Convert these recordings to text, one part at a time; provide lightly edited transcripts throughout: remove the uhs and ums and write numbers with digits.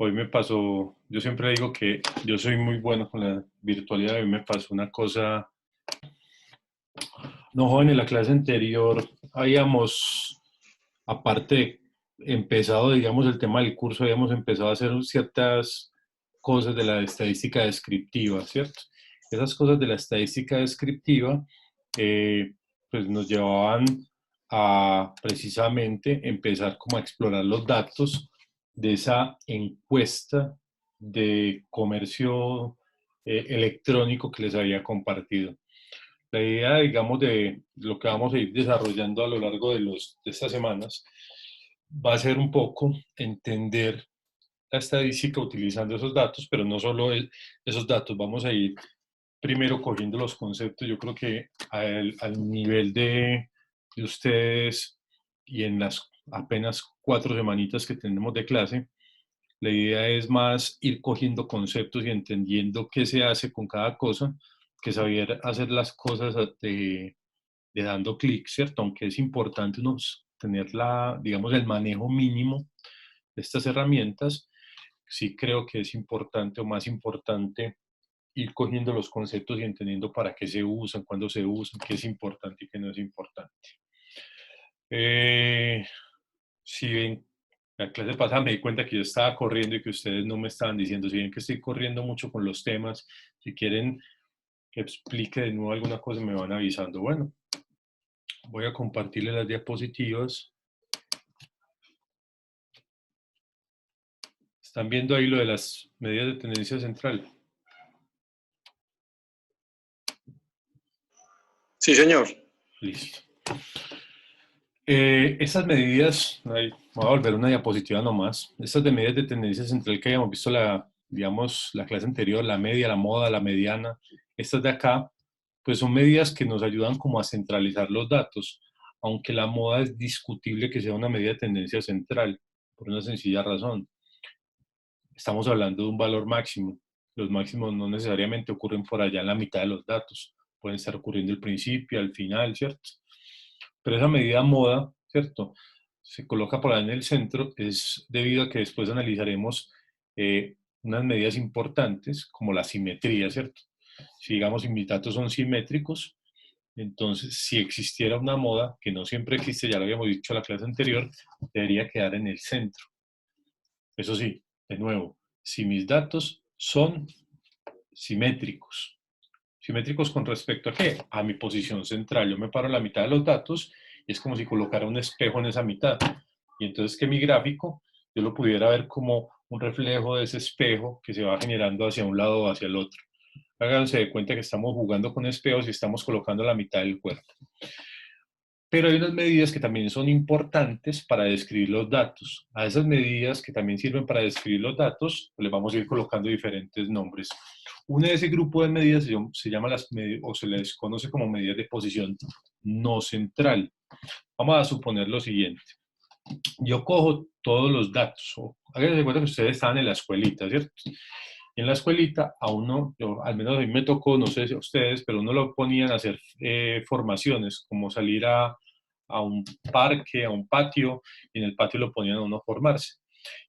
Hoy me pasó, yo siempre digo que yo soy muy bueno con la virtualidad. Hoy me pasó una cosa, no, joven, en la clase anterior habíamos, aparte de empezado, digamos, el tema del curso, habíamos empezado a hacer ciertas cosas de la estadística descriptiva, ¿cierto? Esas cosas de la estadística descriptiva, eh, pues nos llevaban a precisamente empezar como a explorar los datos de esa encuesta de comercio electrónico que les había compartido. La idea, digamos, de lo que vamos a ir desarrollando a lo largo de estas semanas va a ser un poco entender la estadística utilizando esos datos, pero no solo esos datos, vamos a ir primero cogiendo los conceptos. Yo creo que al nivel de ustedes y en las apenas 4 semanitas que tenemos de clase, la idea es más ir cogiendo conceptos y entendiendo qué se hace con cada cosa, que saber hacer las cosas de dando clic, ¿cierto? Aunque es importante tener digamos, el manejo mínimo de estas herramientas, sí creo que es importante o más importante ir cogiendo los conceptos y entendiendo para qué se usan, cuándo se usan, qué es importante y qué no es importante. Si ven, la clase pasada me di cuenta que yo estaba corriendo y que ustedes no me estaban diciendo. Si ven que estoy corriendo mucho con los temas, si quieren que explique de nuevo alguna cosa, me van avisando. Bueno, voy a compartirles las diapositivas. ¿Están viendo ahí lo de las medidas de tendencia central? Sí, señor. Listo. Estas medidas, voy a volver una diapositiva nomás. Estas de medidas de tendencia central que habíamos visto digamos, la clase anterior, la media, la moda, la mediana, estas de acá, pues son medidas que nos ayudan como a centralizar los datos, aunque la moda es discutible que sea una medida de tendencia central, por una sencilla razón. Estamos hablando de un valor máximo. Los máximos no necesariamente ocurren por allá en la mitad de los datos, pueden estar ocurriendo al principio, al final, ¿cierto? Pero esa medida moda, ¿cierto? Se coloca por ahí en el centro, es debido a que después analizaremos unas medidas importantes como la simetría, ¿cierto? Si digamos, si mis datos son simétricos, entonces si existiera una moda, que no siempre existe, ya lo habíamos dicho en la clase anterior, debería quedar en el centro. Eso sí, de nuevo, si mis datos son simétricos. ¿Simétricos con respecto a qué? A mi posición central. Yo me paro en la mitad de los datos y es como si colocara un espejo en esa mitad. Y entonces que mi gráfico yo lo pudiera ver como un reflejo de ese espejo que se va generando hacia un lado o hacia el otro. Háganse de cuenta que estamos jugando con espejos y estamos colocando la mitad del cuerpo. Pero hay unas medidas que también son importantes para describir los datos. A esas medidas que también sirven para describir los datos, les vamos a ir colocando diferentes nombres. Una de ese grupo de medidas se llama o se les conoce como medidas de posición no central. Vamos a suponer lo siguiente. Yo cojo todos los datos. Háganse de cuenta que ustedes estaban en la escuelita, ¿cierto? Y en la escuelita a uno, al menos a mí me tocó, no sé si a ustedes, pero uno lo ponían a hacer formaciones, como salir a un parque, a un patio, y en el patio lo ponían a uno a formarse.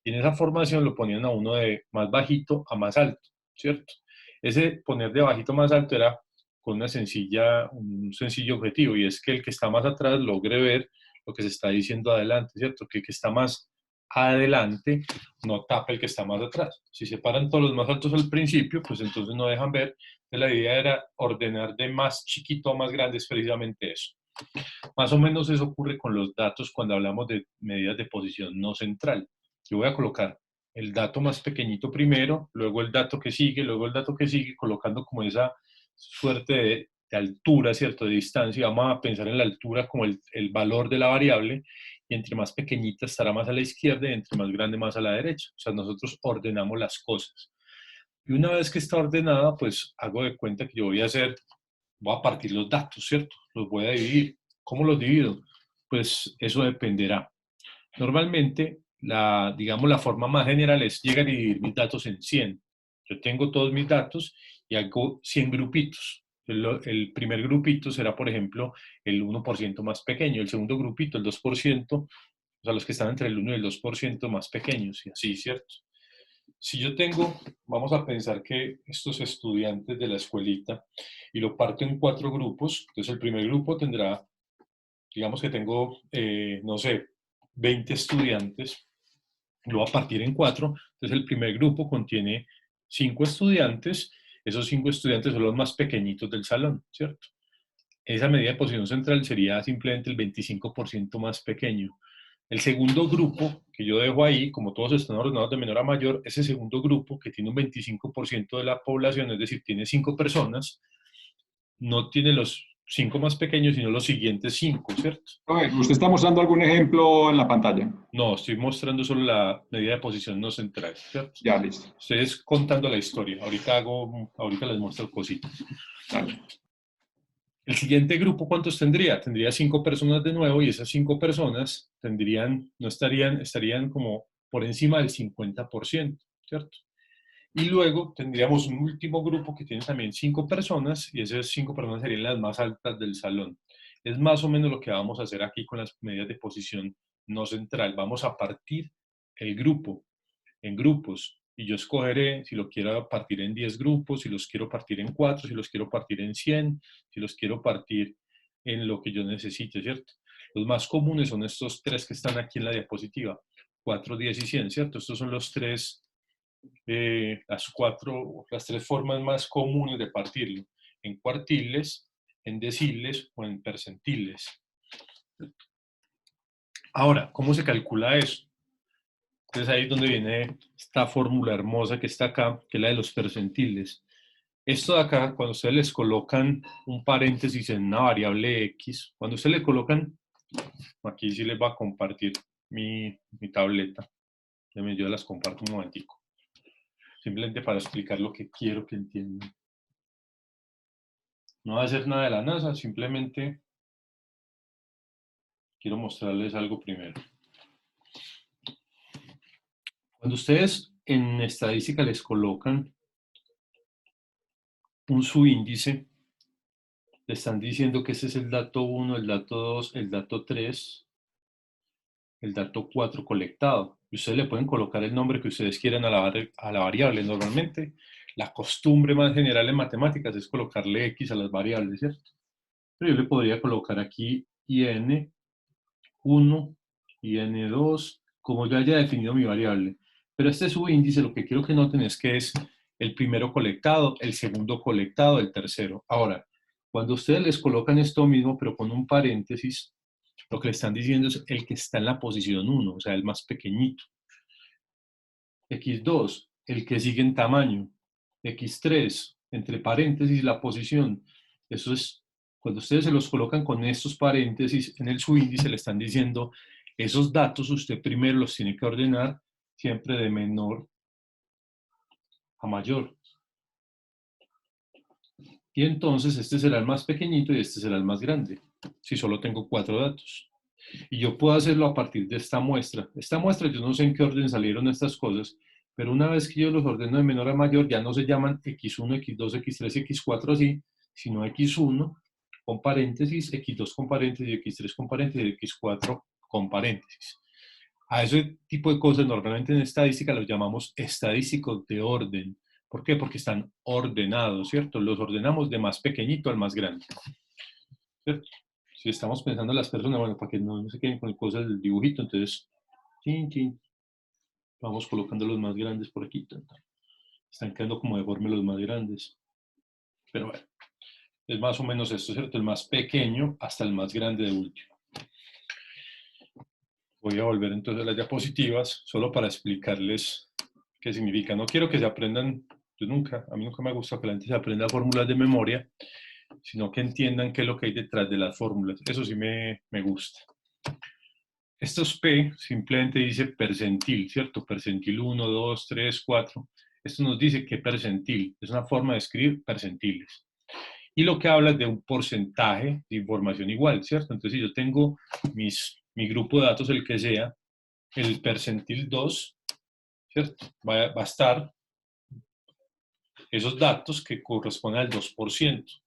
Y en esa formación lo ponían a uno de más bajito a más alto, ¿cierto? Ese poner de bajito a más alto era con un sencillo objetivo, y es que el que está más atrás logre ver lo que se está diciendo adelante, ¿cierto? Que el que está más adelante no tapa el que está más atrás. Si se paran todos los más altos al principio, pues entonces no dejan ver. La idea era ordenar de más chiquito a más grande, es precisamente eso. Más o menos eso ocurre con los datos cuando hablamos de medidas de posición no central. Yo voy a colocar el dato más pequeñito primero, luego el dato que sigue, luego el dato que sigue, colocando como esa suerte de altura, ¿cierto? De distancia. Vamos a pensar en la altura como el valor de la variable, y entre más pequeñita estará más a la izquierda y entre más grande más a la derecha. O sea, nosotros ordenamos las cosas. Y una vez que está ordenada, pues hago de cuenta que yo voy a partir los datos, ¿cierto? Los voy a dividir. ¿Cómo los divido? Pues eso dependerá. Normalmente, digamos, la forma más general es llegar y dividir mis datos en 100. Yo tengo todos mis datos y hago 100 grupitos. El primer grupito será, por ejemplo, el 1% más pequeño. El segundo grupito, el 2%, o sea, los que están entre el 1 y el 2% más pequeños, y así, ¿cierto? Si yo tengo, vamos a pensar que estos estudiantes de la escuelita, y lo parto en 4 grupos, entonces el primer grupo tendrá, digamos que tengo, no sé, 20 estudiantes, lo voy a partir en 4, entonces el primer grupo contiene 5 estudiantes, esos 5 estudiantes son los más pequeñitos del salón, ¿cierto? Esa medida de posición central sería simplemente el 25% más pequeño. El segundo grupo que yo dejo ahí, como todos están ordenados de menor a mayor, ese segundo grupo que tiene un 25% de la población, es decir, tiene 5 personas, no tiene los 5 más pequeños, sino los siguientes 5, ¿cierto? A ver, ¿usted está mostrando algún ejemplo en la pantalla? No, estoy mostrando solo la medida de posición no central, ¿cierto? Ya, listo. Ustedes contando la historia. Ahorita les muestro cositas. Dale. El siguiente grupo, ¿cuántos tendría? Tendría 5 personas de nuevo y esas 5 personas estarían como por encima del 50%, ¿cierto? Y luego tendríamos un último grupo que tiene también 5 personas y esas 5 personas serían las más altas del salón. Es más o menos lo que vamos a hacer aquí con las medidas de posición no central. Vamos a partir el grupo en grupos y yo escogeré si lo quiero partir en 10 grupos, si los quiero partir en 4, si los quiero partir en 100, si los quiero partir en lo que yo necesite, ¿cierto? Los más comunes son estos 3 que están aquí en la diapositiva, 4, 10 y 100, ¿cierto? Estos son los 3, las 3 formas más comunes de partirlo, en cuartiles, en deciles o en percentiles. Ahora, ¿cómo se calcula eso? Entonces ahí es donde viene esta fórmula hermosa que está acá, que es la de los percentiles. Esto de acá, cuando ustedes les colocan un paréntesis en una variable X, cuando ustedes le colocan, aquí sí les va a compartir mi tableta. Yo las comparto un momentico. Simplemente para explicar lo que quiero que entiendan. No va a hacer nada de la NASA, simplemente quiero mostrarles algo primero. Cuando ustedes en estadística les colocan un subíndice, le están diciendo que ese es el dato 1, el dato 2, el dato 3, el dato 4 colectado. Y ustedes le pueden colocar el nombre que ustedes quieran a la variable. Normalmente, la costumbre más general en matemáticas es colocarle X a las variables, ¿cierto? Pero yo le podría colocar aquí IN1, IN2, como yo haya definido mi variable. Pero este subíndice, lo que quiero que noten es que es el primero colectado, el segundo colectado, el tercero. Ahora, cuando ustedes les colocan esto mismo, pero con un paréntesis, lo que le están diciendo es el que está en la posición 1, o sea, el más pequeñito. X2, el que sigue en tamaño. X3, entre paréntesis, la posición. Eso es, cuando ustedes se los colocan con estos paréntesis en el subíndice, le están diciendo, esos datos usted primero los tiene que ordenar siempre de menor a mayor. Y entonces este será el más pequeñito y este será el más grande, si solo tengo 4 datos. Y yo puedo hacerlo a partir de esta muestra. Esta muestra, yo no sé en qué orden salieron estas cosas, pero una vez que yo los ordeno de menor a mayor, ya no se llaman X1, X2, X3, X4 así, sino X1 con paréntesis, X2 con paréntesis, X3 con paréntesis, X4 con paréntesis. A ese tipo de cosas normalmente en estadística los llamamos estadísticos de orden. ¿Por qué? Porque están ordenados, ¿cierto? Los ordenamos de más pequeñito al más grande, ¿cierto? Si estamos pensando en las personas, bueno, para que no se queden con cosas del dibujito, entonces, chin, chin, vamos colocando los más grandes por aquí. Están quedando como deformes los más grandes. Pero bueno, es más o menos esto, ¿cierto? El más pequeño hasta el más grande de último. Voy a volver entonces a las diapositivas, solo para explicarles qué significa. No quiero que se aprendan, a mí nunca me gusta que la gente se aprenda fórmulas de memoria, sino que entiendan qué es lo que hay detrás de las fórmulas. Eso sí me gusta. Estos P simplemente dice percentil, ¿cierto? Percentil 1, 2, 3, 4. Esto nos dice qué percentil. Es una forma de escribir percentiles. Y lo que habla es de un porcentaje de información igual, ¿cierto? Entonces, si yo tengo mi grupo de datos, el que sea, el percentil 2, ¿cierto? Va a estar esos datos que corresponden al 2%.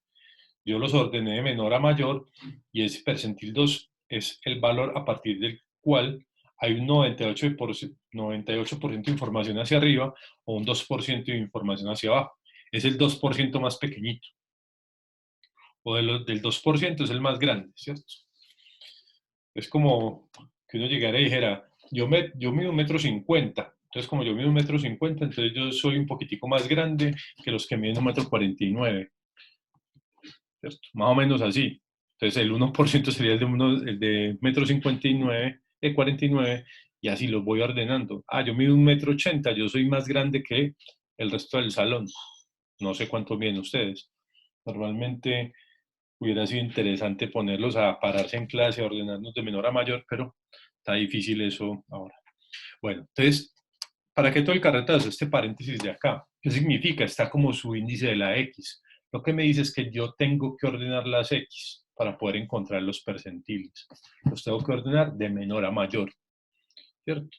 Yo los ordené de menor a mayor y ese percentil 2 es el valor a partir del cual hay un 98% de información hacia arriba o un 2% de información hacia abajo. Es el 2% más pequeñito. O del 2% es el más grande, ¿cierto? Es como que uno llegara y dijera, yo mido 1,50 m. Entonces, como yo mido 1,50 m, entonces yo soy un poquitico más grande que los que miden 1,49 m. ¿Cierto? Más o menos así. Entonces, el 1% sería el de 1,59 m, 49, y así los voy ordenando. Ah, yo mido 1,80 m, yo soy más grande que el resto del salón. No sé cuánto miden ustedes. Normalmente hubiera sido interesante ponerlos a pararse en clase, a ordenarnos de menor a mayor, pero está difícil eso ahora. Bueno, entonces, ¿para qué todo el carretazo? Este paréntesis de acá. ¿Qué significa? Está como su índice de la X. Lo que me dice es que yo tengo que ordenar las X para poder encontrar los percentiles. Los tengo que ordenar de menor a mayor, ¿cierto?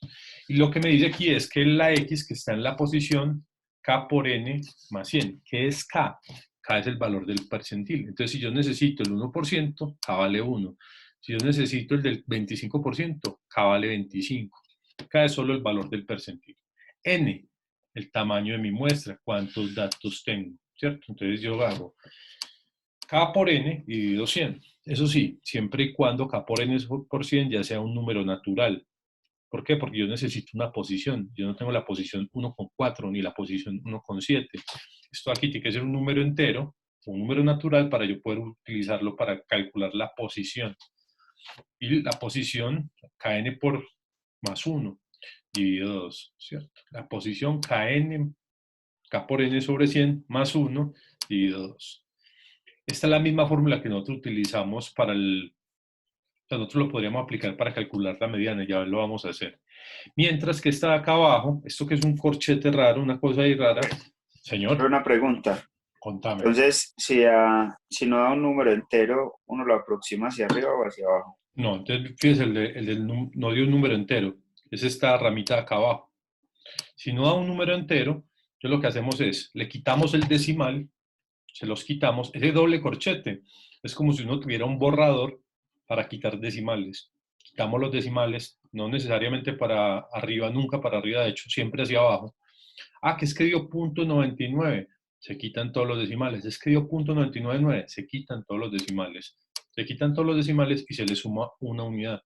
Y lo que me dice aquí es que la X que está en la posición K por N más 100. ¿Qué es K? K es el valor del percentil. Entonces, si yo necesito el 1%, K vale 1. Si yo necesito el del 25%, K vale 25. K es solo el valor del percentil. N, el tamaño de mi muestra, cuántos datos tengo, ¿cierto? Entonces yo hago K por N dividido 100. Eso sí, siempre y cuando K por N por 100 ya sea un número natural. ¿Por qué? Porque yo necesito una posición. Yo no tengo la posición 1,4 ni la posición 1,7. Esto aquí tiene que ser un número entero, un número natural, para yo poder utilizarlo para calcular la posición. Y la posición kn por más 1 dividido 2, ¿cierto? La posición kn, k por n sobre 100 más 1 dividido 2. Esta es la misma fórmula que nosotros utilizamos para o sea, nosotros lo podríamos aplicar para calcular la mediana, ya lo vamos a hacer. Mientras que está acá abajo, esto que es un corchete raro, una cosa ahí rara. Señor, Una pregunta. contame. Entonces, si no da un número entero, ¿uno lo aproxima hacia arriba o hacia abajo? No, entonces fíjese, no dio un número entero. Es esta ramita de acá abajo. Si no da un número entero, entonces lo que hacemos es, le quitamos el decimal, se los quitamos. Ese doble corchete es como si uno tuviera un borrador para quitar decimales. Quitamos los decimales, no necesariamente para arriba, nunca para arriba, de hecho siempre hacia abajo. Ah, que es que dio .99, se quitan todos los decimales. Es que dio .999, se quitan todos los decimales. Se quitan todos los decimales y se le suma una unidad.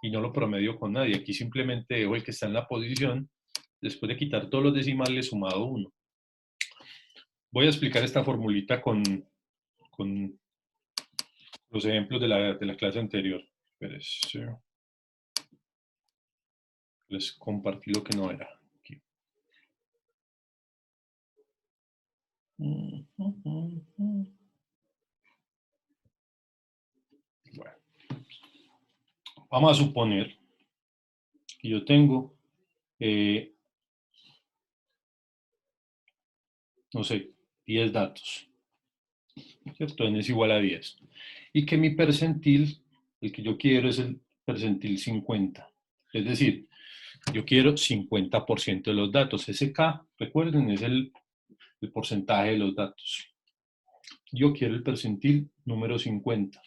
Y no lo promedio con nadie. Aquí simplemente dejo el que está en la posición, después de quitar todos los decimales, sumado 1. Voy a explicar esta formulita con los ejemplos de la clase anterior. Espérense. Les compartí lo que no era. Aquí. Bueno, vamos a suponer que yo tengo, no sé, 10 datos, ¿cierto? N es igual a 10. Y que mi percentil, el que yo quiero es el percentil 50. Es decir, yo quiero 50% de los datos. Ese K, recuerden, es el porcentaje de los datos. Yo quiero el percentil número 50.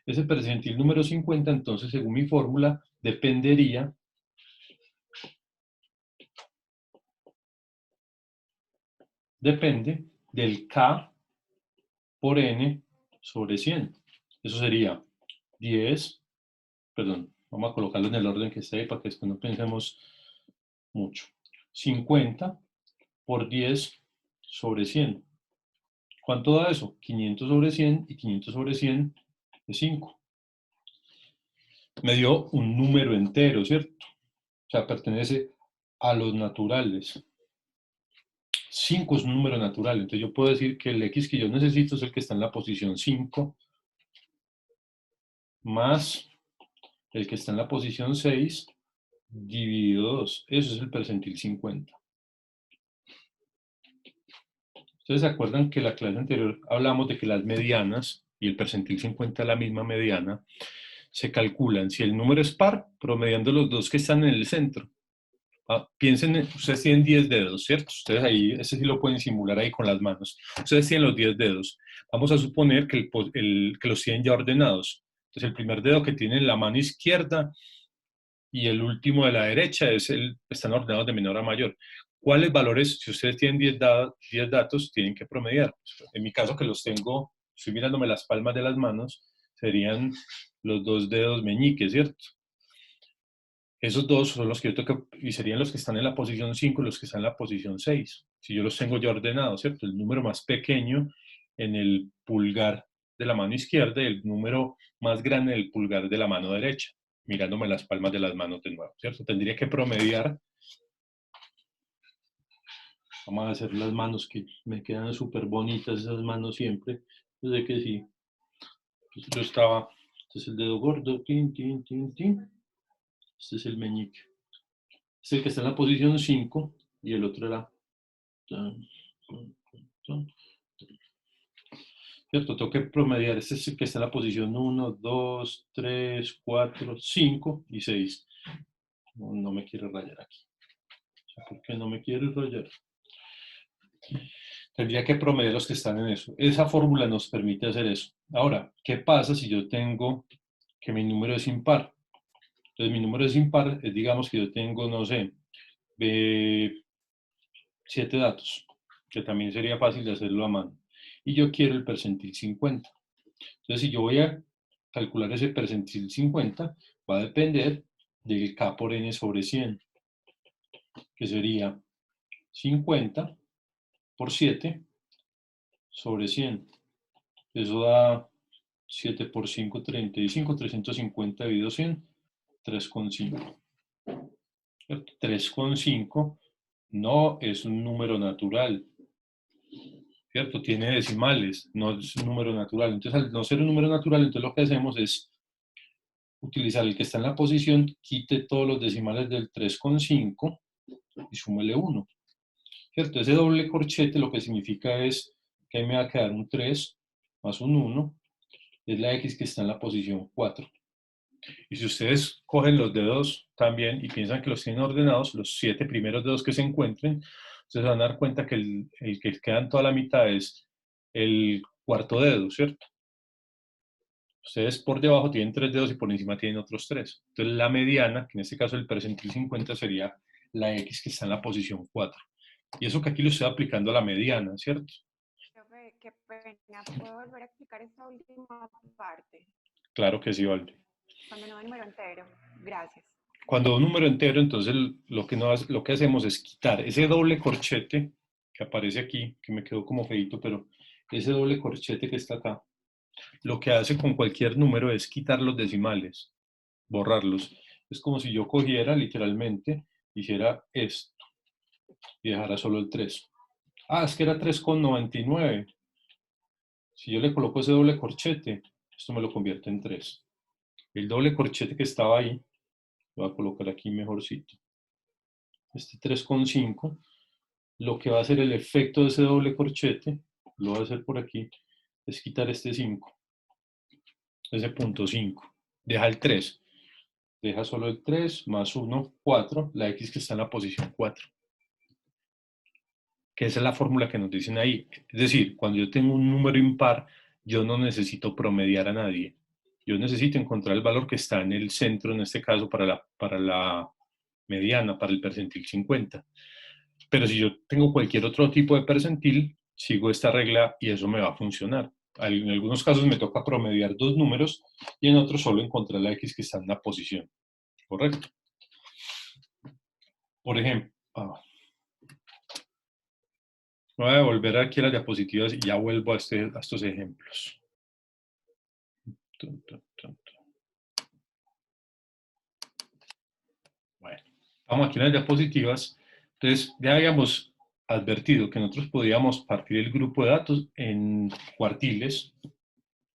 Ese percentil número 50, entonces, según mi fórmula, dependería depende del K por N sobre 100. Eso sería 10, perdón, vamos a colocarlo en el orden que está ahí para que después no pensemos mucho. 50 por 10 sobre 100. ¿Cuánto da eso? 500 sobre 100 y 500 sobre 100 es 5. Me dio un número entero, ¿cierto? O sea, pertenece a los naturales. 5 es un número natural, entonces yo puedo decir que el X que yo necesito es el que está en la posición 5 más el que está en la posición 6 dividido 2. Eso es el percentil 50. ¿Ustedes se acuerdan que en la clase anterior hablamos de que las medianas, y el percentil 50 es la misma mediana, se calculan si el número es par, promediando los dos que están en el centro? Piensen, ustedes tienen 10 dedos, ¿cierto? Ustedes ahí, ese sí lo pueden simular ahí con las manos. Ustedes tienen los 10 dedos. Vamos a suponer que, que los tienen ya ordenados. Entonces, el primer dedo que tiene en la mano izquierda y el último de la derecha están ordenados de menor a mayor. ¿Cuáles valores, si ustedes tienen 10 datos, tienen que promediar? En mi caso, que los tengo, estoy mirándome las palmas de las manos, serían los 2 dedos meñiques, ¿cierto? Esos dos son los que yo tengo y serían los que están en la posición 5 y los que están en la posición 6. Si yo los tengo ya ordenados, ¿cierto? El número más pequeño en el pulgar de la mano izquierda y el número más grande en el pulgar de la mano derecha, mirándome las palmas de las manos de nuevo, ¿cierto? Tendría que promediar. Vamos a hacer las manos que me quedan súper bonitas, esas manos siempre. Yo sé que sí. Entonces yo estaba, este es el dedo gordo, tin, tin, tin, tin. Este es el meñique. Este es el que está en la posición 5 y el otro era... ¿Cierto? Tengo que promediar. Este es el que está en la posición 1, 2, 3, 4, 5 y 6. No me quiere rayar aquí. ¿Por qué no me quiere rayar? Tendría que promediar los que están en eso. Esa fórmula nos permite hacer eso. Ahora, ¿qué pasa si yo tengo que mi número es impar? Entonces, mi número es impar, digamos que yo tengo, no sé, 7 datos, que también sería fácil de hacerlo a mano. Y yo quiero el percentil 50. Entonces, si yo voy a calcular ese percentil 50, va a depender del K por N sobre 100, que sería 50 por 7 sobre 100. Eso da 7 por 5, 35, 350 dividido 100, 3,5. 3,5 no es un número natural, ¿cierto? Tiene decimales, no es un número natural. Entonces, al no ser un número natural, entonces lo que hacemos es utilizar el que está en la posición, quite todos los decimales del 3,5 y súmele 1, ¿cierto? Ese doble corchete lo que significa es que ahí me va a quedar un 3 más un 1, es la X que está en la posición 4. Y si ustedes cogen los dedos también y piensan que los tienen ordenados, los 7 primeros dedos que se encuentren, ustedes van a dar cuenta que el que queda en toda la mitad es el cuarto dedo, ¿cierto? Ustedes por debajo tienen 3 dedos y por encima tienen otros 3. Entonces la mediana, que en este caso el percentil 50, sería la X que está en la posición 4. Y eso que aquí lo estoy aplicando a la mediana, ¿cierto? Qué pena, ¿puedo volver a explicar esta última parte? Claro que sí, Valde. Cuando no hay número entero. Gracias. Cuando un número entero, entonces lo que hacemos es quitar ese doble corchete que aparece aquí, que me quedó como feito, pero ese doble corchete que está acá, lo que hace con cualquier número es quitar los decimales, borrarlos. Es como si yo cogiera literalmente, hiciera esto y dejara solo el 3. Ah, es que era 3,99. Si yo le coloco ese doble corchete, esto me lo convierte en 3. El doble corchete que estaba ahí, lo voy a colocar aquí mejorcito. Este 3,5, lo que va a hacer el efecto de ese doble corchete, lo voy a hacer por aquí, es quitar este 5, ese punto 5. Deja el 3. Deja solo el 3 más 1, 4, la X que está en la posición 4. Que esa es la fórmula que nos dicen ahí. Es decir, cuando yo tengo un número impar, yo no necesito promediar a nadie. Yo necesito encontrar el valor que está en el centro, en este caso para la mediana, para el percentil 50. Pero si yo tengo cualquier otro tipo de percentil, sigo esta regla y eso me va a funcionar. En algunos casos me toca promediar 2 números y en otros solo encontrar la X que está en la posición. ¿Correcto? Por ejemplo, voy a volver aquí a las diapositivas y ya vuelvo a estos ejemplos. Bueno, vamos aquí en las diapositivas. Entonces, ya habíamos advertido que nosotros podíamos partir el grupo de datos en cuartiles.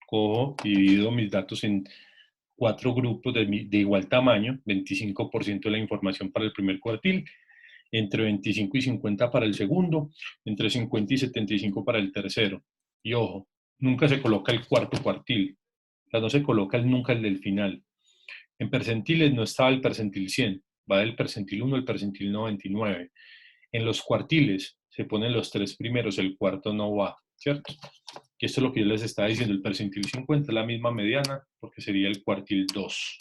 Cojo y divido mis datos en 4 grupos de igual tamaño, 25% de la información para el primer cuartil, entre 25 y 50 para el segundo, entre 50 y 75 para el tercero. Y ojo, nunca se coloca el cuarto cuartil, o sea, no se coloca nunca el del final. En percentiles no estaba el percentil 100, va del percentil 1 al percentil 99. En los cuartiles se ponen los 3 primeros, el cuarto no va, ¿cierto? Que esto es lo que yo les estaba diciendo, el percentil 50 es la misma mediana, porque sería el cuartil 2.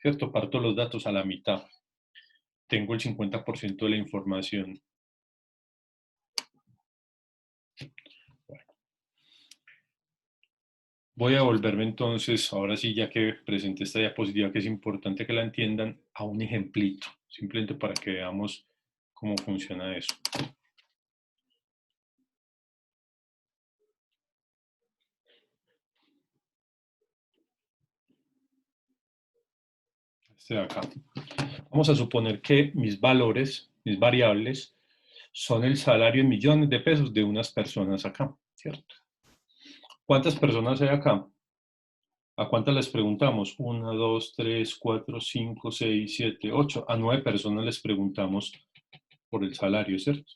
¿cierto? Parto los datos a la mitad. Tengo el 50% de la información. Voy a volverme entonces, ahora sí, ya que presenté esta diapositiva, que es importante que la entiendan, a un ejemplito, simplemente para que veamos cómo funciona eso. Este de acá. Vamos a suponer que mis valores, mis variables, son el salario en millones de pesos de unas personas acá, ¿cierto? ¿Cuántas personas hay acá? ¿A cuántas les preguntamos? 1, 2, 3, 4, 5, 6, 7, 8. A 9 personas les preguntamos por el salario, ¿cierto?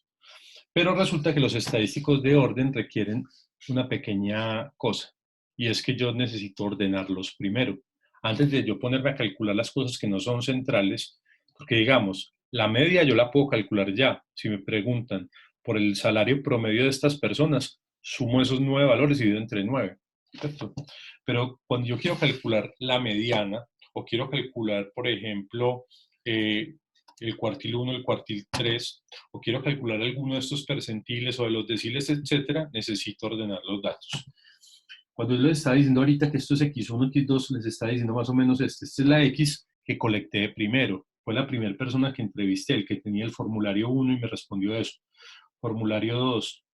Pero resulta que los estadísticos de orden requieren una pequeña cosa, y es que yo necesito ordenarlos primero. Antes de yo ponerme a calcular las cosas que no son centrales, porque digamos, la media yo la puedo calcular ya. Si me preguntan por el salario promedio de estas personas, sumo esos 9 valores y divido entre 9, ¿cierto? Pero cuando yo quiero calcular la mediana, o quiero calcular, por ejemplo, el cuartil 1, el cuartil 3, o quiero calcular alguno de estos percentiles o de los deciles, etcétera, necesito ordenar los datos. Cuando él les está diciendo ahorita que esto es x1, x2, les está diciendo más o menos esta es la x que colecté primero. Fue la primera persona que entrevisté, el que tenía el formulario 1 y me respondió eso. Formulario 2,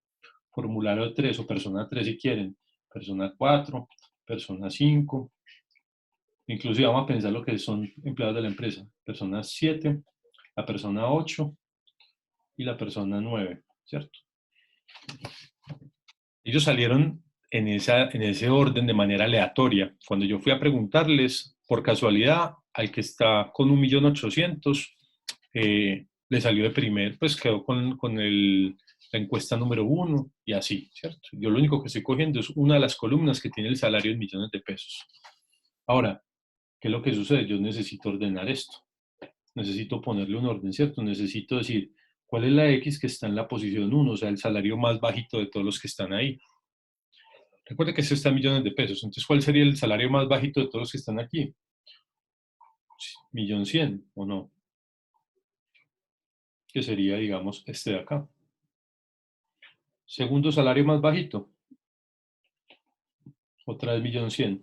formulario 3 o persona 3 si quieren, persona 4, persona 5, inclusive vamos a pensar lo que son empleados de la empresa, persona 7, la persona 8 y la persona 9, ¿cierto? Ellos salieron en ese orden de manera aleatoria. Cuando yo fui a preguntarles, por casualidad, al que está con 1.800.000, le salió de primer, pues quedó con la encuesta número 1 y así, ¿cierto? Yo lo único que estoy cogiendo es una de las columnas que tiene el salario en millones de pesos. Ahora, ¿qué es lo que sucede? Yo necesito ordenar esto. Necesito ponerle un orden, ¿cierto? Necesito decir, ¿cuál es la X que está en la posición 1? O sea, el salario más bajito de todos los que están ahí. Recuerde que esto está en millones de pesos. Entonces, ¿cuál sería el salario más bajito de todos los que están aquí? 1.100.000, ¿o no? Que sería, digamos, este de acá. Segundo salario más bajito. Otra vez 1.100.000.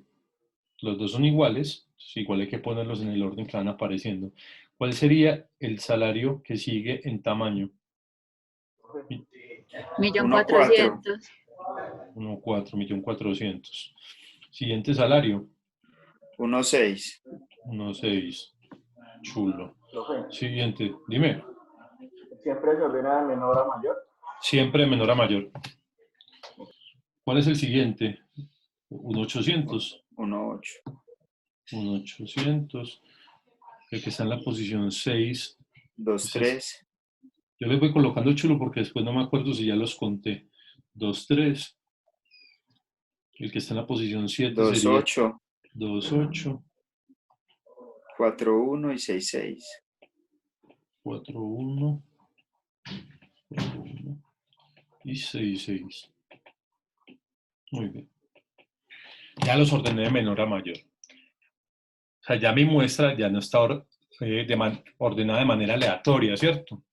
Los dos son iguales. Igual hay que ponerlos en el orden que van apareciendo. ¿Cuál sería el salario que sigue en tamaño? 1.400.000. 1.400.000. Siguiente salario. 1.6. 1.6. Chulo. Siguiente, dime. ¿Siempre se ordena de menor a mayor? Siempre de menor a mayor. ¿Cuál es el siguiente? 1.800. 1.8. 1.800. El que está en la posición 6. 2.3. Yo les voy colocando chulo porque después no me acuerdo si ya los conté. 2.3. El que está en la posición 7 sería 2.8. 2.8. 4.1 y 6.6. 4.1 y 6.6. Muy bien. Ya los ordené de menor a mayor. O sea, ya mi muestra ya no está ordenada de manera aleatoria, ¿cierto?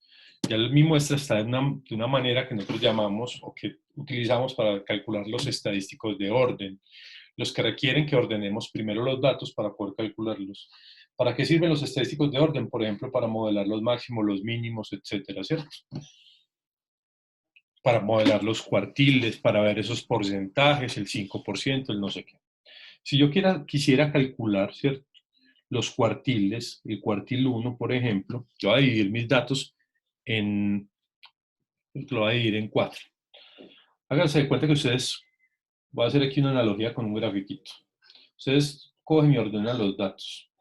Ya mi muestra está de una manera que nosotros llamamos o que utilizamos para calcular los estadísticos de orden, los que requieren que ordenemos primero los datos para poder calcularlos. ¿Para qué sirven los estadísticos de orden? Por ejemplo, para modelar los máximos, los mínimos, etcétera, ¿cierto? Para modelar los cuartiles, para ver esos porcentajes, el 5%, el no sé qué. Si yo quisiera calcular, ¿cierto? Los cuartiles, el cuartil 1, por ejemplo, yo voy a dividir mis datos lo voy a dividir en 4. Háganse de cuenta que ustedes, voy a hacer aquí una analogía con un grafiquito. Ustedes cogen y ordenan los datos.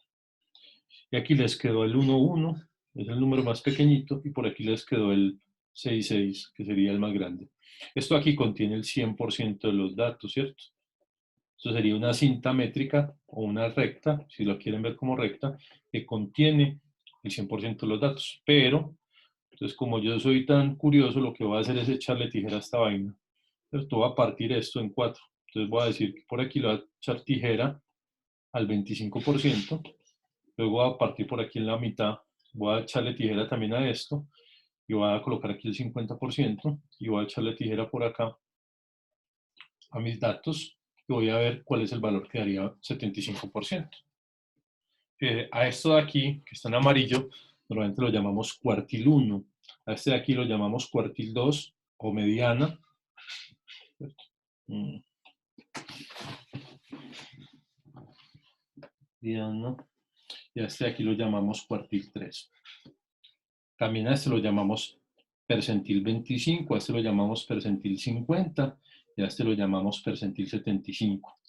Y aquí les quedó el 1.1, es el número más pequeñito, y por aquí les quedó el 6.6, que sería el más grande. Esto aquí contiene el 100% de los datos, ¿cierto? Esto sería una cinta métrica o una recta, si lo quieren ver como recta, que contiene el 100% de los datos. Pero, entonces como yo soy tan curioso, lo que voy a hacer es echarle tijera a esta vaina. Entonces voy a partir esto en 4. Entonces voy a decir que por aquí le voy a echar tijera al 25%. Luego voy a partir por aquí en la mitad, voy a echarle tijera también a esto, y voy a colocar aquí el 50%, y voy a echarle tijera por acá a mis datos, y voy a ver cuál es el valor que daría 75%. A esto de aquí, que está en amarillo, normalmente lo llamamos cuartil 1. A este de aquí lo llamamos cuartil 2 o mediana. Mediana. Y a este de aquí lo llamamos cuartil 3. También a este lo llamamos percentil 25, a este lo llamamos percentil 50 y a este lo llamamos percentil 75.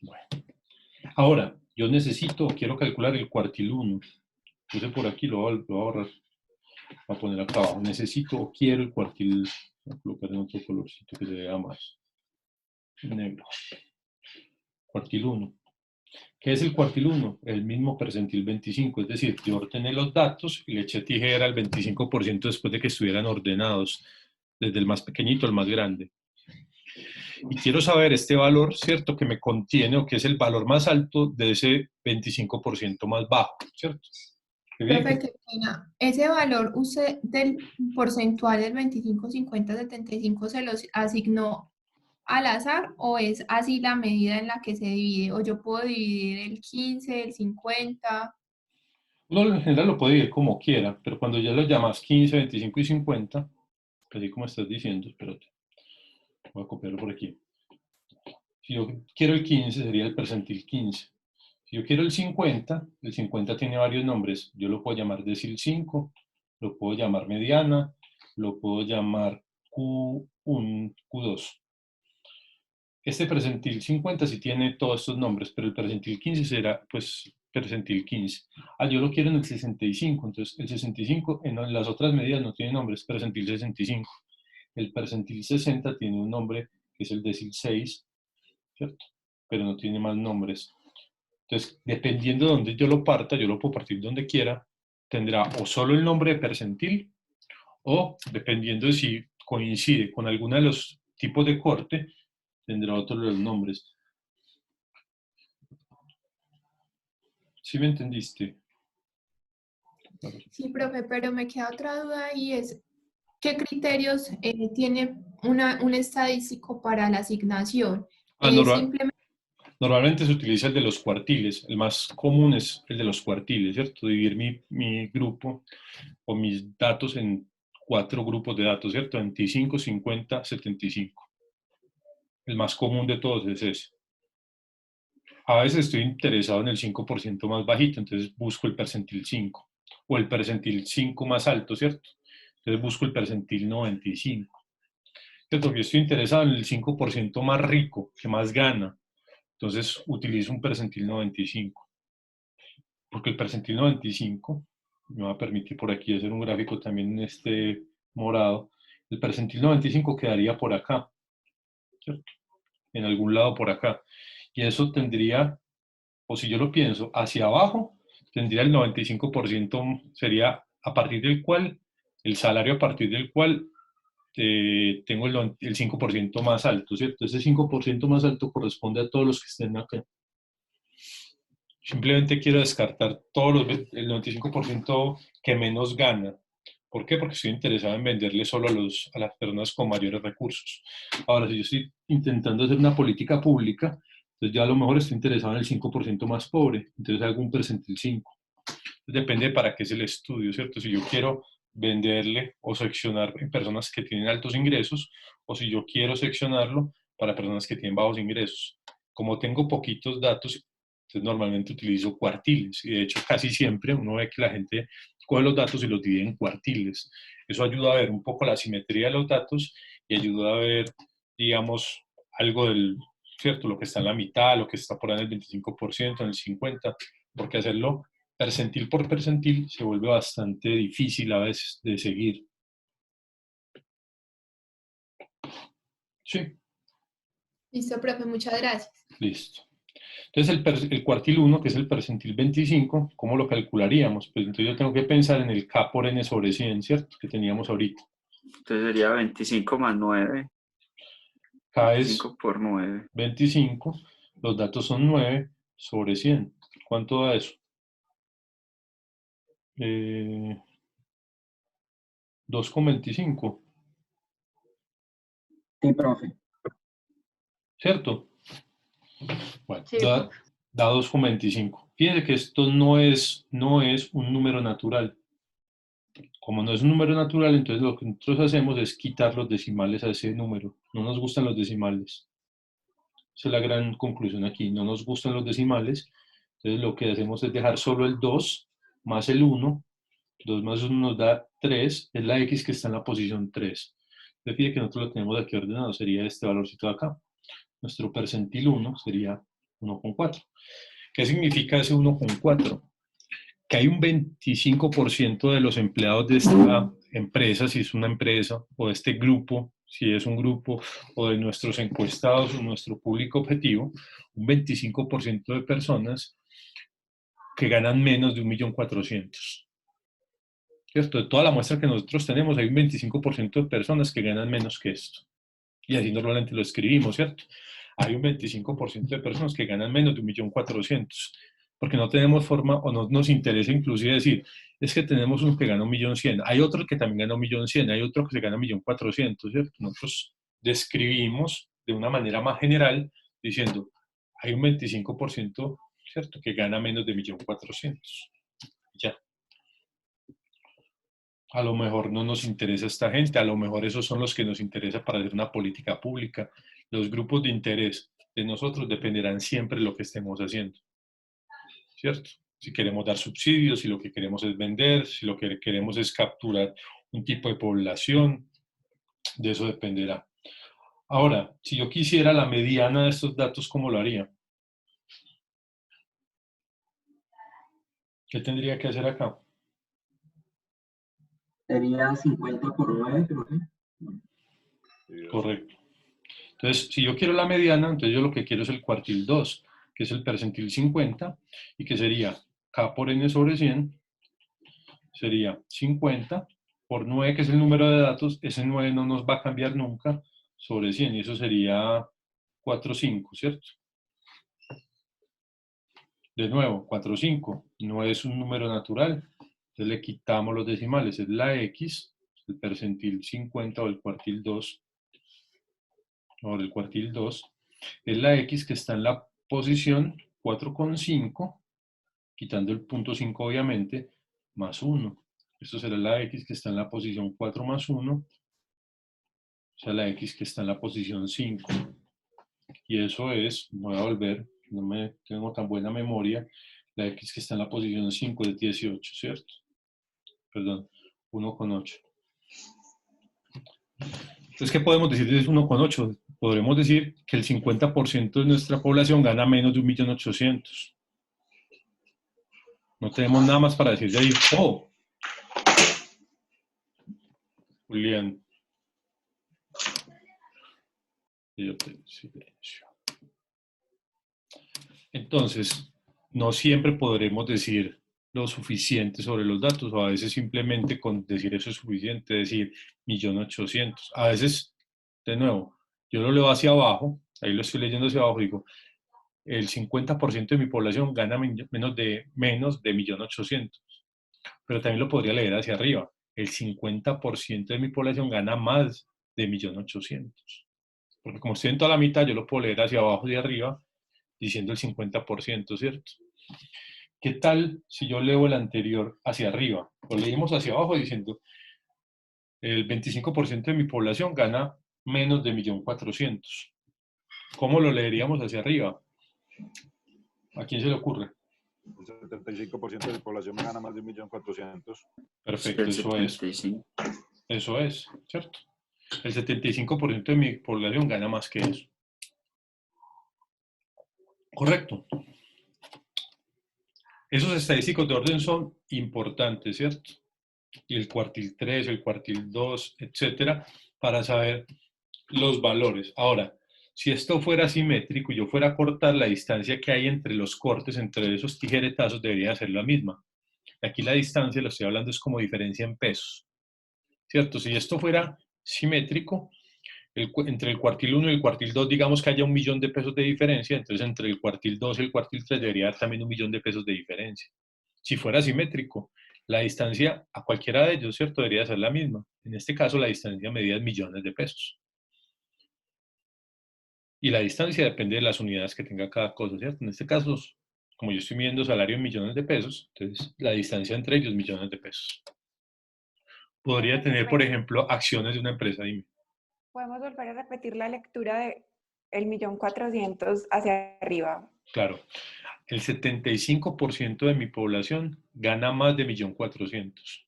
Bueno. Ahora, yo quiero calcular el cuartil 1. Entonces por aquí lo voy a borrar. Voy a poner acá abajo. Quiero el cuartil. Voy a colocar en otro colorcito que se vea más negro. Cuartil 1. ¿Qué es el cuartil 1? El mismo percentil 25, es decir, yo ordené los datos y le eché tijera al 25% después de que estuvieran ordenados, desde el más pequeñito al más grande. Y quiero saber este valor, ¿cierto?, que me contiene, o que es el valor más alto de ese 25% más bajo, ¿cierto? Profe, qué pena. ¿Ese valor usted del porcentual del 25, 50, 75 se los asignó al azar o es así la medida en la que se divide? ¿O yo puedo dividir el 15, el 50? Uno en general lo puede dividir como quiera, pero cuando ya lo llamas 15, 25 y 50, así como estás diciendo, espérate, voy a copiarlo por aquí. Si yo quiero el 15, sería el percentil 15. Si yo quiero el 50 tiene varios nombres. Yo lo puedo llamar decil 5, lo puedo llamar mediana, lo puedo llamar Q1, Q2. Este percentil 50 sí tiene todos estos nombres, pero el percentil 15 será, pues, percentil 15. Yo lo quiero en el 65, entonces el 65 en las otras medidas no tiene nombre, es percentil 65. El percentil 60 tiene un nombre que es el decil 6, ¿cierto? Pero no tiene más nombres. Entonces, dependiendo de donde yo lo parta, yo lo puedo partir donde quiera, tendrá o solo el nombre de percentil, o dependiendo de si coincide con alguno de los tipos de corte, tendrá otro de los nombres. ¿Sí me entendiste? Sí, profe, pero me queda otra duda y es, ¿qué criterios tiene un estadístico para la asignación? Simplemente... Normalmente se utiliza el de los cuartiles. El más común es el de los cuartiles, ¿cierto? Dividir mi grupo o mis datos en 4 grupos de datos, ¿cierto? 25, 50, 75. El más común de todos es ese. A veces estoy interesado en el 5% más bajito, entonces busco el percentil 5. O el percentil 5 más alto, ¿cierto? Entonces busco el percentil 95. ¿Cierto? Yo estoy interesado en el 5% más rico, que más gana. Entonces utilizo un percentil 95. Porque el percentil 95, me va a permitir por aquí hacer un gráfico también en este morado, el percentil 95 quedaría por acá, ¿cierto? En algún lado por acá. Y eso tendría, o si yo lo pienso, hacia abajo, tendría el 95%, sería a partir del cual, el salario a partir del cual tengo el 5% más alto, ¿cierto? Ese 5% más alto corresponde a todos los que estén acá. Simplemente quiero descartar el 95% que menos gana. ¿Por qué? Porque estoy interesado en venderle solo a las personas con mayores recursos. Ahora, si yo estoy intentando hacer una política pública, entonces ya a lo mejor estoy interesado en el 5% más pobre, entonces hago un percentil 5. Depende de para qué es el estudio, ¿cierto? Si yo quiero venderle o seccionar en personas que tienen altos ingresos, o si yo quiero seccionarlo para personas que tienen bajos ingresos. Como tengo poquitos datos, entonces normalmente utilizo cuartiles, y de hecho casi siempre uno ve que la gente coge los datos y los divide en cuartiles. Eso ayuda a ver un poco la simetría de los datos y ayuda a ver, digamos, algo del, ¿cierto? Lo que está en la mitad, lo que está por ahí en el 25%, en el 50%, porque hacerlo percentil por percentil se vuelve bastante difícil a veces de seguir. Sí. Listo, profe, muchas gracias. Listo. Entonces el cuartil 1, que es el percentil 25, ¿cómo lo calcularíamos? Pues entonces yo tengo que pensar en el K por N sobre 100, ¿cierto? Que teníamos ahorita. Entonces sería 25 más 9. K es 5 por 9. 25, los datos son 9, sobre 100. ¿Cuánto da eso? 2,25. Sí, profe. ¿Cierto? Bueno, Sí, da 2,25. Fíjense que esto no es un número natural. Como no es un número natural, entonces lo que nosotros hacemos es quitar los decimales a ese número. No nos gustan los decimales. Esa es la gran conclusión aquí. No nos gustan los decimales. Entonces lo que hacemos es dejar solo el 2 más el 1. 2 más 1 nos da 3. Es la x que está en la posición 3. Entonces fíjense que nosotros lo tenemos aquí ordenado. Sería este valorcito de acá. Nuestro percentil 1 sería 1,4. ¿Qué significa ese 1,4? Que hay un 25% de los empleados de esta empresa, si es una empresa, o de este grupo, si es un grupo, o de nuestros encuestados, o nuestro público objetivo, un 25% de personas que ganan menos de 1.400.000. ¿Cierto? De toda la muestra que nosotros tenemos, hay un 25% de personas que ganan menos que esto. Y así normalmente lo escribimos, ¿cierto? Hay un 25% de personas que ganan menos de 1.400.000, porque no tenemos forma o no nos interesa inclusive decir, es que tenemos uno que gana 1.100.000, hay otro que también gana 1.100.000, hay otro que se gana 1.400.000, ¿cierto? Nosotros describimos de una manera más general diciendo, hay un 25%, ¿cierto?, que gana menos de 1.400.000. Ya. A lo mejor no nos interesa esta gente, a lo mejor esos son los que nos interesa para hacer una política pública. Los grupos de interés de nosotros dependerán siempre de lo que estemos haciendo, ¿cierto? Si queremos dar subsidios, si lo que queremos es vender, si lo que queremos es capturar un tipo de población, de eso dependerá. Ahora, si yo quisiera la mediana de estos datos, ¿cómo lo haría? ¿Qué tendría que hacer acá? Sería 50 por 9, profe. Correcto. Entonces, si yo quiero la mediana, entonces yo lo que quiero es el cuartil 2, que es el percentil 50, y que sería K por N sobre 100, sería 50 por 9, que es el número de datos, ese 9 no nos va a cambiar nunca, sobre 100, y eso sería 4,5, ¿cierto? De nuevo, 4,5 no es un número natural, entonces le quitamos los decimales, es la X, el percentil 50 o el cuartil 2, o el cuartil 2, es la X que está en la posición 4,5, quitando el punto 5 obviamente, más 1. Esto será la X que está en la posición 4 más 1, o sea, la X que está en la posición 5. Y eso es, voy a volver, no me tengo tan buena memoria, la X que está en la posición 5 es 18, ¿cierto? Perdón, 1,8. Entonces, ¿qué podemos decir de 1,8? Podremos decir que el 50% de nuestra población gana menos de 1.800.000. No tenemos nada más para decir de ahí. ¡Oh! Julián. Silencio. Entonces, no siempre podremos decir lo suficiente sobre los datos, o a veces simplemente con decir eso es suficiente, decir 1.800.000. A veces, de nuevo, yo lo leo hacia abajo, ahí lo estoy leyendo hacia abajo, digo, el 50% de mi población gana menos de 1.800.000. Pero también lo podría leer hacia arriba. El 50% de mi población gana más de 1.800.000. Porque como estoy en toda la mitad, yo lo puedo leer hacia abajo y arriba, diciendo el 50%, ¿cierto? ¿Qué tal si yo leo el anterior hacia arriba? Lo leímos hacia abajo diciendo, el 25% de mi población gana menos de 1.400.000. ¿Cómo lo leeríamos hacia arriba? ¿A quién se le ocurre? El 75% de la población gana más de 1.400.000. Perfecto, eso es. Eso es, ¿cierto? El 75% de mi población gana más que eso. Correcto. Esos estadísticos de orden son importantes, ¿cierto? Y el cuartil 3, el cuartil 2, etcétera, para saber los valores. Ahora, si esto fuera simétrico y yo fuera a cortar, la distancia que hay entre los cortes, entre esos tijeretazos, debería ser la misma. Aquí la distancia, lo estoy hablando, es como diferencia en pesos, ¿cierto? Si esto fuera simétrico, entre el cuartil 1 y el cuartil 2, digamos que haya 1.000.000 de pesos de diferencia, entonces entre el cuartil 2 y el cuartil 3 debería haber también 1.000.000 de pesos de diferencia. Si fuera simétrico, la distancia a cualquiera de ellos, ¿cierto? Debería ser la misma. En este caso, la distancia medida es millones de pesos. Y la distancia depende de las unidades que tenga cada cosa, ¿cierto? En este caso, como yo estoy midiendo salario en millones de pesos, entonces la distancia entre ellos es millones de pesos. Podría tener, por ejemplo, acciones de una empresa, dime. Podemos volver a repetir la lectura de el 1.400.000 hacia arriba. Claro, el 75% de mi población gana más de 1.400.000.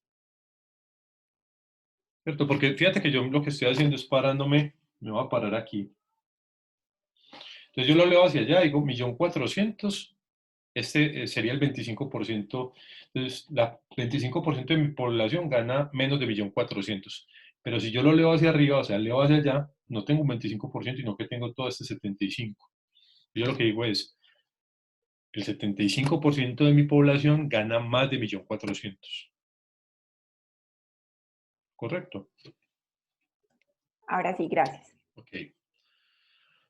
¿Cierto? Porque fíjate que yo lo que estoy haciendo es parándome, me voy a parar aquí. Entonces yo lo leo hacia allá, digo 1.400.000, este sería el 25%. Entonces, el 25% de mi población gana menos de 1.400.000. Pero si yo lo leo hacia arriba, o sea, leo hacia allá, no tengo un 25%, sino que tengo todo este 75%. Yo lo que digo es, el 75% de mi población gana más de 1.400.000. ¿Correcto? Ahora sí, gracias. Ok.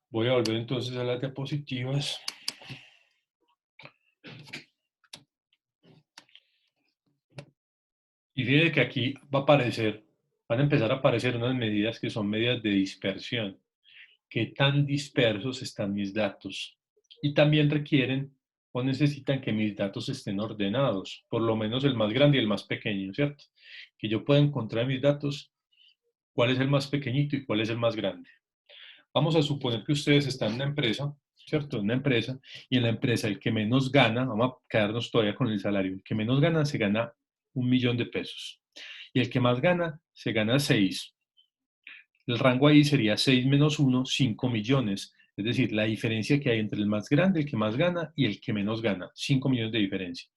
Voy a volver entonces a las diapositivas. Y fíjense que aquí van a empezar a aparecer unas medidas que son medidas de dispersión. ¿Qué tan dispersos están mis datos? Y también requieren o necesitan que mis datos estén ordenados, por lo menos el más grande y el más pequeño, ¿cierto? Que yo pueda encontrar en mis datos cuál es el más pequeñito y cuál es el más grande. Vamos a suponer que ustedes están en una empresa, ¿cierto? Una empresa, y en la empresa el que menos gana, vamos a quedarnos todavía con el salario, el que menos gana se gana 1.000.000 de pesos. Y el que más gana se gana 6. El rango ahí sería 6 menos 1, 5 millones. Es decir, la diferencia que hay entre el más grande, el que más gana, y el que menos gana. 5 millones de diferencia.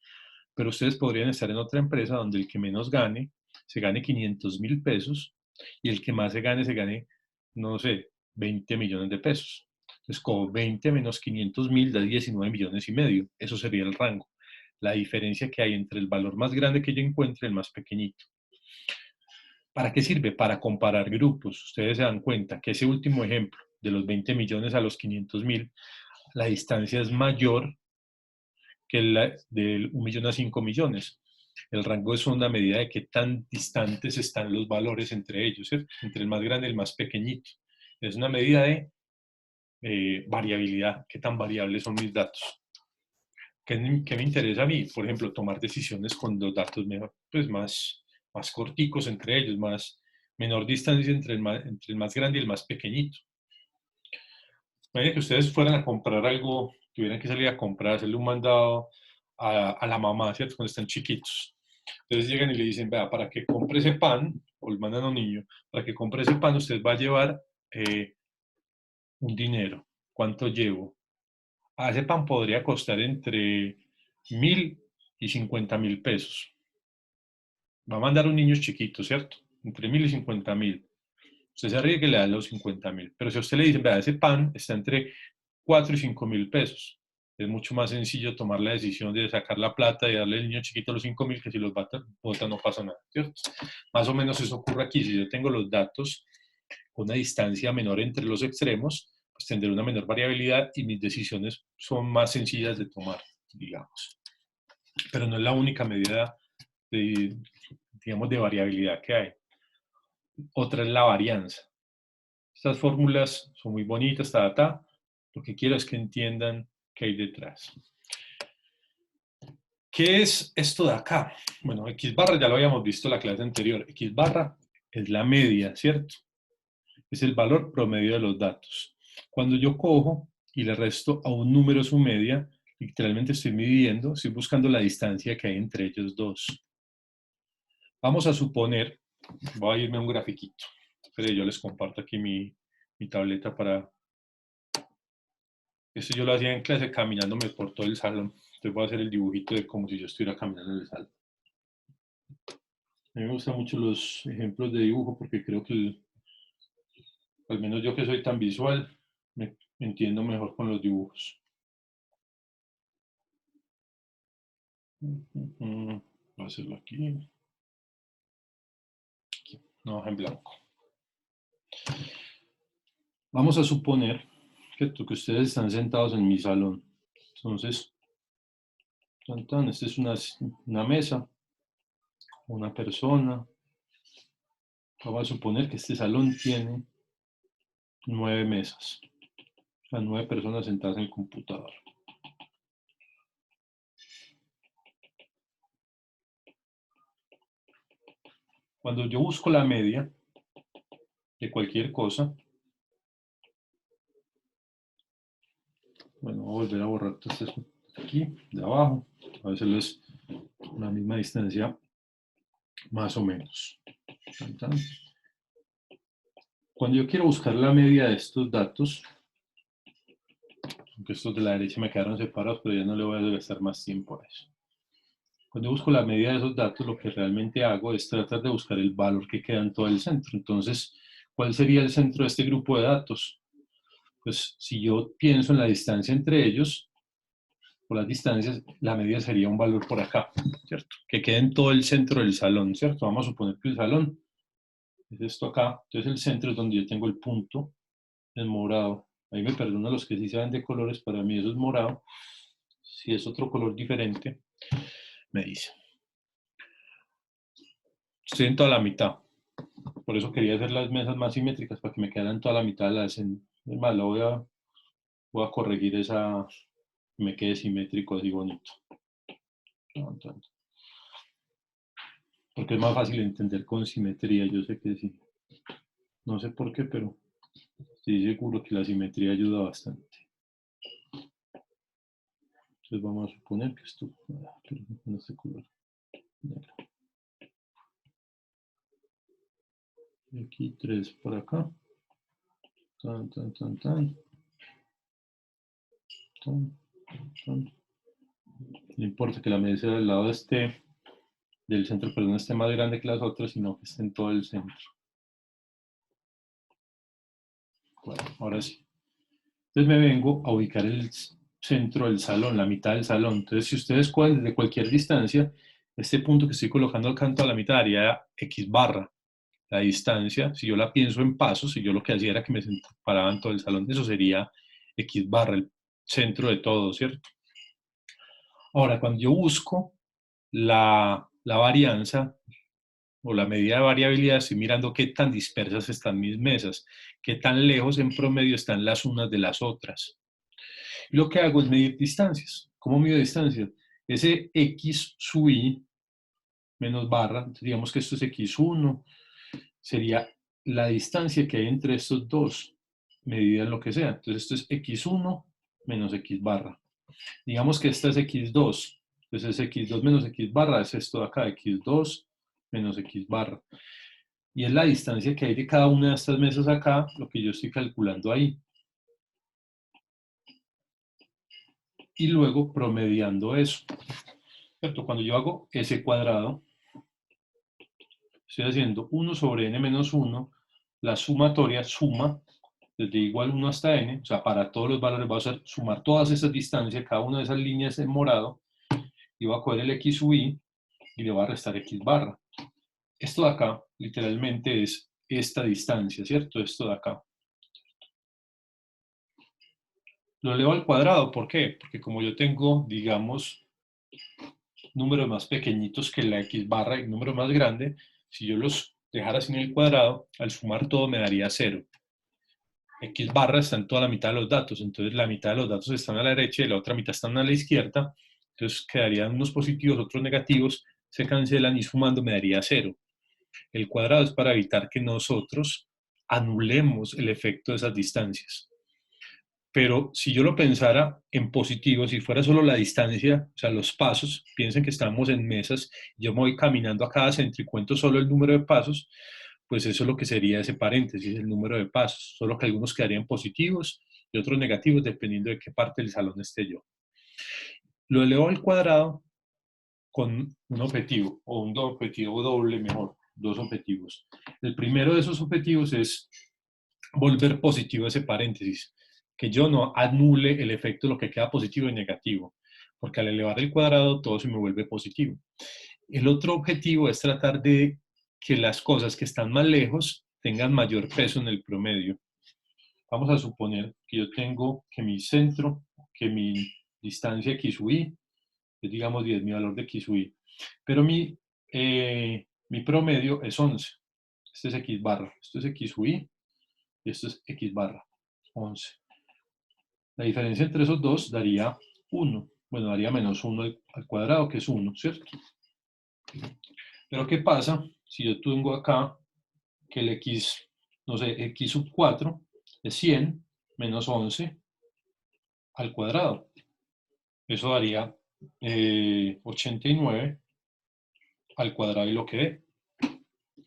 Pero ustedes podrían estar en otra empresa donde el que menos gane, se gane 500.000 pesos, y el que más se gane, no sé, 20 millones de pesos. Entonces, como 20 menos 500.000 da 19 millones y medio. Eso sería el rango. La diferencia que hay entre el valor más grande que yo encuentre y el más pequeñito. ¿Para qué sirve? Para comparar grupos. Ustedes se dan cuenta que ese último ejemplo, de los 20 millones a los 500.000, la distancia es mayor que la del 1.000.000 a 5 millones. El rango es una medida de qué tan distantes están los valores entre ellos, ¿cierto? Entre el más grande y el más pequeñito. Es una medida de variabilidad, qué tan variables son mis datos. ¿Qué me interesa a mí? Por ejemplo, tomar decisiones con los datos mejor, pues más corticos entre ellos, menor distancia entre el más grande y el más pequeñito. Imaginen que ustedes fueran a comprar algo, tuvieran que salir a comprar, hacerle un mandado a la mamá, ¿cierto? Cuando están chiquitos. Entonces llegan y le dicen, vea, para que compre ese pan, o le mandan a un niño, para que compre ese pan usted va a llevar un dinero. ¿Cuánto llevo? A ese pan podría costar entre 1.000 y 50.000 pesos. Va a mandar a un niño chiquito, ¿cierto? Entre 1.000 y 50.000. Usted se ríe que le da los 50.000. Pero si a usted le dicen, vea, ese pan está entre 4 y 5.000 pesos. Es mucho más sencillo tomar la decisión de sacar la plata y darle al niño chiquito los 5.000 que si los bota no pasa nada, ¿cierto? Más o menos eso ocurre aquí. Si yo tengo los datos con una distancia menor entre los extremos, pues tendré una menor variabilidad y mis decisiones son más sencillas de tomar, digamos. Pero no es la única medida de, digamos, de variabilidad que hay. Otra es la varianza. Estas fórmulas son muy bonitas, Lo que quiero es que entiendan qué hay detrás. ¿Qué es esto de acá? Bueno, X barra ya lo habíamos visto en la clase anterior. X barra es la media, ¿cierto? Es el valor promedio de los datos. Cuando yo cojo y le resto a un número su media, literalmente estoy midiendo, estoy buscando la distancia que hay entre ellos dos. Vamos a suponer, voy a irme a un grafiquito, pero yo les comparto aquí mi tableta para... Esto yo lo hacía en clase caminándome por todo el salón. Entonces voy a hacer el dibujito de como si yo estuviera caminando en el salón. A mí me gustan mucho los ejemplos de dibujo porque creo que, al menos yo que soy tan visual, me entiendo mejor con los dibujos. Voy a hacerlo aquí. No, en blanco. Vamos a suponer que ustedes están sentados en mi salón. Entonces, esta es una mesa, una persona. Vamos a suponer que este salón tiene 9 mesas. O sea, 9 personas sentadas en el computador. Cuando yo busco la media de cualquier cosa, bueno, voy a volver a borrar todo esto aquí, de abajo, a veces es la misma distancia, más o menos. Cuando yo quiero buscar la media de estos datos, aunque estos de la derecha me quedaron separados, pero ya no le voy a gastar más tiempo a eso. Cuando busco la media de esos datos, lo que realmente hago es tratar de buscar el valor que queda en todo el centro. Entonces, ¿cuál sería el centro de este grupo de datos? Pues si yo pienso en la distancia entre ellos, por las distancias, la media sería un valor por acá, ¿cierto? Que quede en todo el centro del salón, ¿cierto? Vamos a suponer que el salón es esto acá. Entonces el centro es donde yo tengo el punto en morado. Ahí me perdonan los que sí saben de colores, para mí eso es morado. Si es otro color diferente, me dice. Estoy en toda la mitad. Por eso quería hacer las mesas más simétricas, para que me quedaran toda la mitad de la escena. Es más, voy a corregir esa, que me quede simétrico así bonito. Porque es más fácil entender con simetría, yo sé que sí. No sé por qué, pero estoy seguro que la simetría ayuda bastante. Entonces vamos a suponer que esto, con este color negro. Y aquí 3 por acá. Tan, tan, tan, tan. Tan, tan. No importa que la medida del lado del centro, perdón, esté más grande que las otras, sino que esté en todo el centro. Bueno, ahora sí. Entonces me vengo a ubicar el centro del salón, la mitad del salón. Entonces, si ustedes cuadran desde cualquier distancia, este punto que estoy colocando al canto a la mitad haría X barra. La distancia, si yo la pienso en pasos, si yo lo que hacía era que me paraba en todo el salón, eso sería X barra, el centro de todo, ¿cierto? Ahora, cuando yo busco la varianza o la medida de variabilidad, estoy mirando qué tan dispersas están mis mesas, qué tan lejos en promedio están las unas de las otras. Y lo que hago es medir distancias. ¿Cómo mido distancias? Ese X sub I menos barra, digamos que esto es X1, sería la distancia que hay entre estos dos, medida en lo que sea. Entonces esto es X1 menos X barra. Digamos que esta es X2. Entonces X2 menos X barra es esto de acá, X2 menos X barra. Y es la distancia que hay de cada una de estas mesas acá, lo que yo estoy calculando ahí. Y luego promediando eso. ¿Cierto? Cuando yo hago S cuadrado, estoy haciendo 1 sobre n menos 1, la sumatoria suma desde igual 1 hasta n, o sea, para todos los valores va a ser sumar todas esas distancias, cada una de esas líneas en morado, y va a coger el x sub i y le va a restar x barra. Esto de acá, literalmente, es esta distancia, ¿cierto? Esto de acá. Lo elevo al cuadrado, ¿por qué? Porque como yo tengo, digamos, números más pequeñitos que la x barra y números más grandes, si yo los dejara así en el cuadrado, al sumar todo me daría 0. X barra está en toda la mitad de los datos, entonces la mitad de los datos están a la derecha y la otra mitad están a la izquierda, entonces quedarían unos positivos, otros negativos, se cancelan y sumando me daría 0. El cuadrado es para evitar que nosotros anulemos el efecto de esas distancias. Pero si yo lo pensara en positivo, si fuera solo la distancia, o sea, los pasos, piensen que estamos en mesas, yo me voy caminando a cada centro y cuento solo el número de pasos, pues eso es lo que sería ese paréntesis, el número de pasos, solo que algunos quedarían positivos y otros negativos dependiendo de qué parte del salón esté yo. Lo elevo al cuadrado con un objetivo, o un objetivo doble mejor, dos objetivos. El primero de esos objetivos es volver positivo ese paréntesis, que yo no anule el efecto de lo que queda positivo y negativo, porque al elevar el cuadrado todo se me vuelve positivo. El otro objetivo es tratar de que las cosas que están más lejos tengan mayor peso en el promedio. Vamos a suponer que yo tengo que mi centro, que mi distancia x sub y es, digamos, 10, mi valor de x sub y. Pero mi promedio es 11. Este es x barra, esto es x sub y esto es x barra, 11. La diferencia entre esos dos daría 1. Bueno, daría menos 1 al cuadrado, que es 1, ¿cierto? Pero ¿qué pasa si yo tengo acá que el x, no sé, x sub 4 es 100 menos 11 al cuadrado? Eso daría 89 al cuadrado y lo que dé.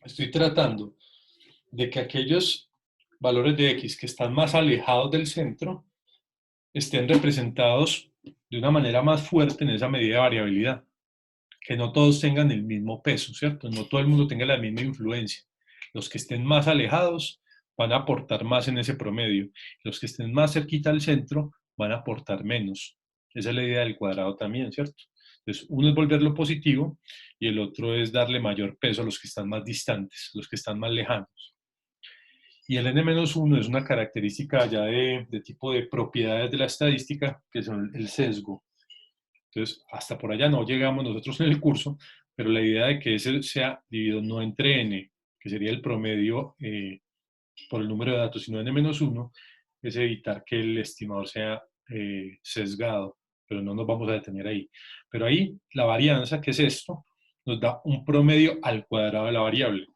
Estoy tratando de que aquellos valores de x que están más alejados del centro estén representados de una manera más fuerte en esa medida de variabilidad. Que no todos tengan el mismo peso, ¿cierto? No todo el mundo tenga la misma influencia. Los que estén más alejados van a aportar más en ese promedio. Los que estén más cerquita al centro van a aportar menos. Esa es la idea del cuadrado también, ¿cierto? Entonces, uno es volverlo positivo y el otro es darle mayor peso a los que están más distantes, los que están más lejanos. Y el n-1 es una característica ya de tipo de propiedades de la estadística, que son el sesgo. Entonces, hasta por allá no llegamos nosotros en el curso, pero la idea de que ese sea dividido no entre n, que sería el promedio por el número de datos, sino n-1, es evitar que el estimador sea sesgado, pero no nos vamos a detener ahí. Pero ahí la varianza, que es esto, nos da un promedio al cuadrado de la variable.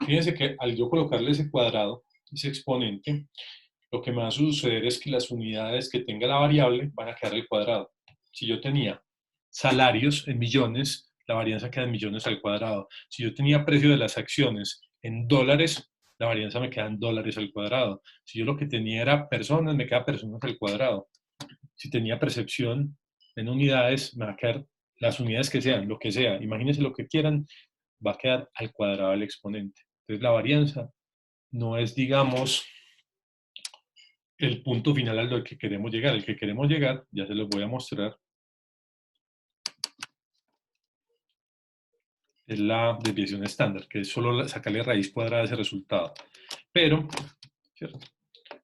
Fíjense que al yo colocarle ese cuadrado, ese exponente, lo que me va a suceder es que las unidades que tenga la variable van a quedar al cuadrado. Si yo tenía salarios en millones, la varianza queda en millones al cuadrado. Si yo tenía precio de las acciones en dólares, la varianza me queda en dólares al cuadrado. Si yo lo que tenía era personas, me queda personas al cuadrado. Si tenía percepción en unidades, me va a quedar las unidades que sean, lo que sea. Imagínense lo que quieran, va a quedar al cuadrado el exponente. Entonces la varianza no es, digamos, el punto final al que queremos llegar. El que queremos llegar, ya se los voy a mostrar, es la desviación estándar, que es solo sacarle raíz cuadrada a ese resultado. Pero, ¿cierto?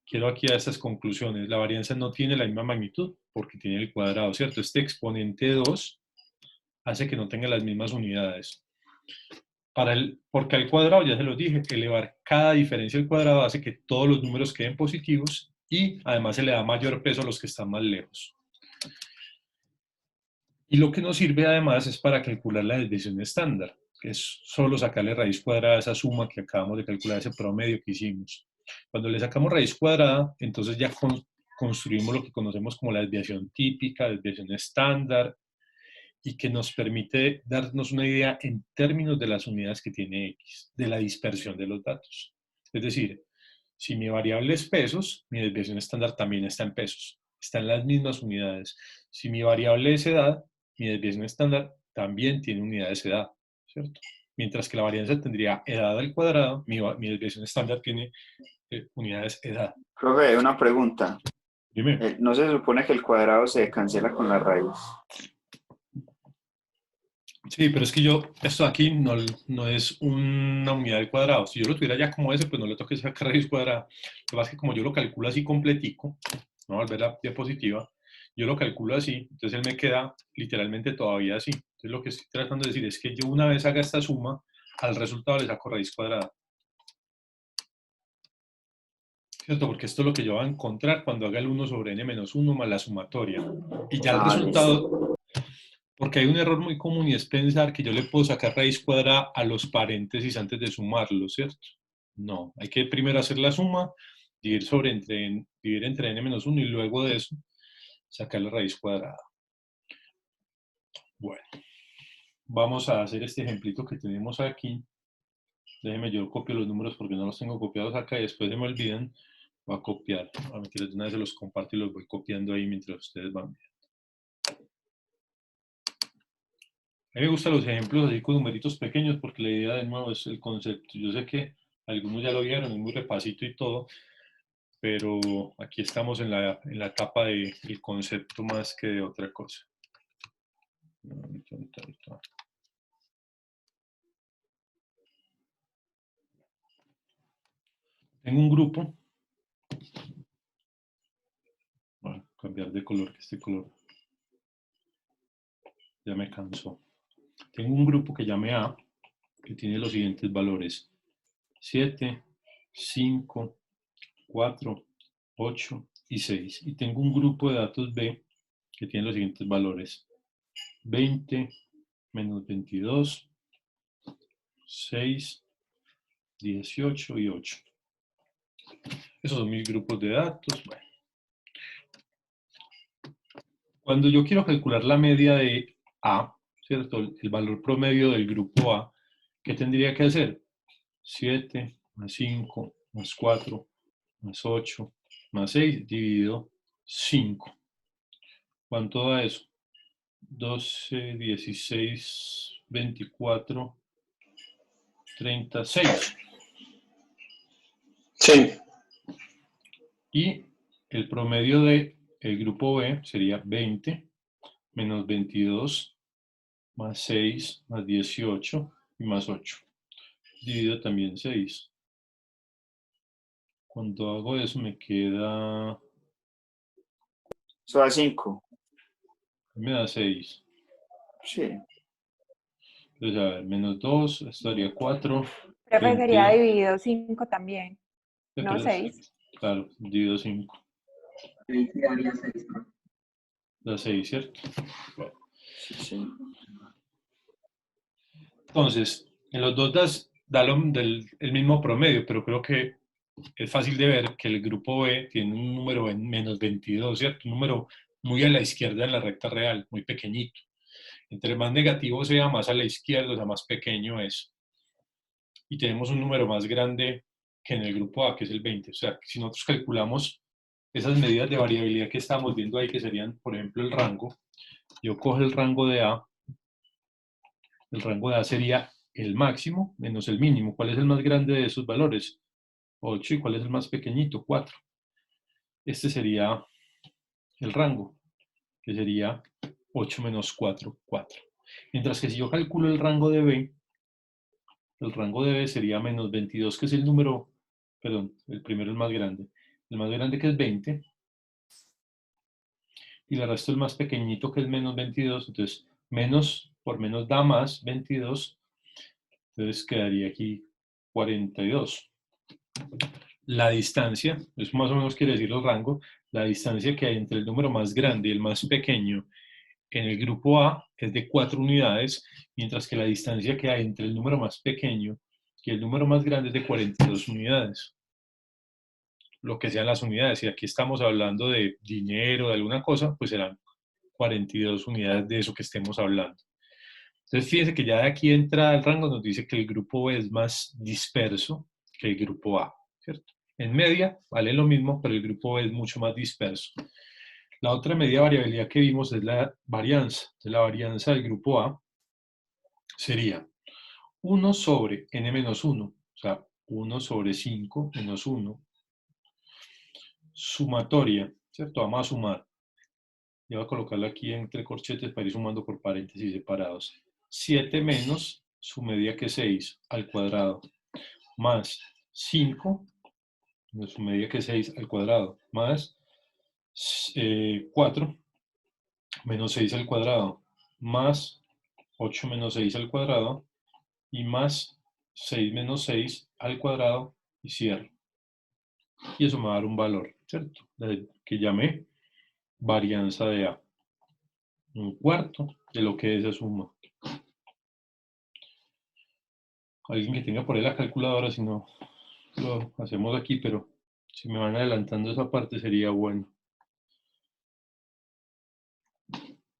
Quiero aquí a estas conclusiones. La varianza no tiene la misma magnitud porque tiene el cuadrado, ¿cierto? Este exponente 2 hace que no tenga las mismas unidades. Porque al cuadrado, ya se lo dije, elevar cada diferencia al cuadrado hace que todos los números queden positivos y además se le da mayor peso a los que están más lejos. Y lo que nos sirve además es para calcular la desviación estándar, que es solo sacarle raíz cuadrada a esa suma que acabamos de calcular, ese promedio que hicimos. Cuando le sacamos raíz cuadrada, entonces ya construimos lo que conocemos como la desviación típica, desviación estándar, y que nos permite darnos una idea en términos de las unidades que tiene X, de la dispersión de los datos. Es decir, si mi variable es pesos, mi desviación estándar también está en pesos, está en las mismas unidades. Si mi variable es edad, mi desviación estándar también tiene unidades de edad, ¿cierto? Mientras que la varianza tendría edad al cuadrado, mi desviación estándar tiene unidades edad. Profe, una pregunta. Dime. ¿No se supone que el cuadrado se cancela con la raíz? Sí, pero es que esto aquí no es una unidad al cuadrado. Si yo lo tuviera ya como ese, pues no le toque sacar raíz cuadrada. Lo que pasa es que como yo lo calculo así completico, no volver la diapositiva, yo lo calculo así, entonces él me queda literalmente todavía así. Entonces lo que estoy tratando de decir es que yo una vez haga esta suma, al resultado le saco raíz cuadrada. ¿Cierto? Porque esto es lo que yo voy a encontrar cuando haga el 1 sobre n-1 más la sumatoria. Y ya el resultado... Porque hay un error muy común y es pensar que yo le puedo sacar raíz cuadrada a los paréntesis antes de sumarlo, ¿cierto? No, hay que primero hacer la suma, dividir entre n-1 y luego de eso sacar la raíz cuadrada. Bueno, vamos a hacer este ejemplito que tenemos aquí. Déjenme, yo copio los números porque no los tengo copiados acá y después se me olvidan. Voy a copiar, a meter de una vez se los comparto y los voy copiando ahí mientras ustedes van viendo. A mí me gustan los ejemplos así con numeritos pequeños porque la idea de nuevo es el concepto. Yo sé que algunos ya lo vieron, es muy repasito y todo, pero aquí estamos en la etapa del concepto más que de otra cosa. Tengo un grupo cambiar de color, que este color ya me cansó. Tengo un grupo que llame A, que tiene los siguientes valores: 7, 5, 4, 8 y 6. Y tengo un grupo de datos B que tiene los siguientes valores: 20, menos 22, 6, 18 y 8. Esos son mis grupos de datos. Bueno. Cuando yo quiero calcular la media de A, ¿cierto? El valor promedio del grupo A, ¿qué tendría que hacer? 7 más 5 más 4 más 8 más 6 dividido 5. ¿Cuánto da eso? 12, 16, 24, 36. Sí. Y el promedio del grupo B sería 20 menos 22 más 6 más 18 y más 8. Dividido también 6. Cuando hago eso me queda... Eso da 5. Me da 6. Sí. Entonces, a ver, menos 2, esto daría 4. Profe, sería dividido 5 también, no 6. Claro, dividido 5. Ahí quedaría 6, ¿no? Da 6, ¿cierto? Bueno. Sí. Entonces, en los dos da el mismo promedio, pero creo que es fácil de ver que el grupo B tiene un número en menos 22, ¿cierto? Un número muy a la izquierda en la recta real, muy pequeñito. Entre más negativo sea, más a la izquierda, o sea, más pequeño es. Y tenemos un número más grande que en el grupo A, que es el 20. O sea, si nosotros calculamos esas medidas de variabilidad que estamos viendo ahí, que serían, por ejemplo, el rango, yo cojo el rango de A, el rango de A sería el máximo menos el mínimo. ¿Cuál es el más grande de esos valores? 8. ¿Y cuál es el más pequeñito? 4. Este sería el rango, que sería 8 menos 4, 4. Mientras que si yo calculo el rango de B, el rango de B sería menos 22, que es el número, perdón, el primero es más grande. El más grande, que es 20, y el resto el más pequeñito, que es menos 22. Entonces, menos por menos da más 22. Entonces quedaría aquí 42. La distancia, eso más o menos quiere decir el rango, la distancia que hay entre el número más grande y el más pequeño en el grupo A es de 4 unidades, mientras que la distancia que hay entre el número más pequeño y el número más grande es de 42 unidades. Lo que sean las unidades, si aquí estamos hablando de dinero, de alguna cosa, pues serán 42 unidades de eso que estemos hablando. Entonces, fíjense que ya de aquí de entrada el rango nos dice que el grupo B es más disperso que el grupo A, ¿cierto? En media vale lo mismo, pero el grupo B es mucho más disperso. La otra medida de variabilidad que vimos es la varianza. Entonces, la varianza del grupo A sería 1 sobre n-1, o sea, 1 sobre 5 menos 1, sumatoria, ¿cierto? Vamos a sumar. Y voy a colocarla aquí entre corchetes para ir sumando por paréntesis separados. 7 menos su medida, que es 6, al cuadrado, más 5, menos su medida, que es 6, al cuadrado, más 4, menos 6 al cuadrado, más 8 menos 6 al cuadrado, y más 6 menos 6 al cuadrado, y cierro. Y eso me va a dar un valor, ¿cierto? Que llamé varianza de A. Un cuarto de lo que es esa suma. Alguien que tenga por ahí la calculadora, si no lo hacemos aquí, pero si me van adelantando esa parte sería bueno.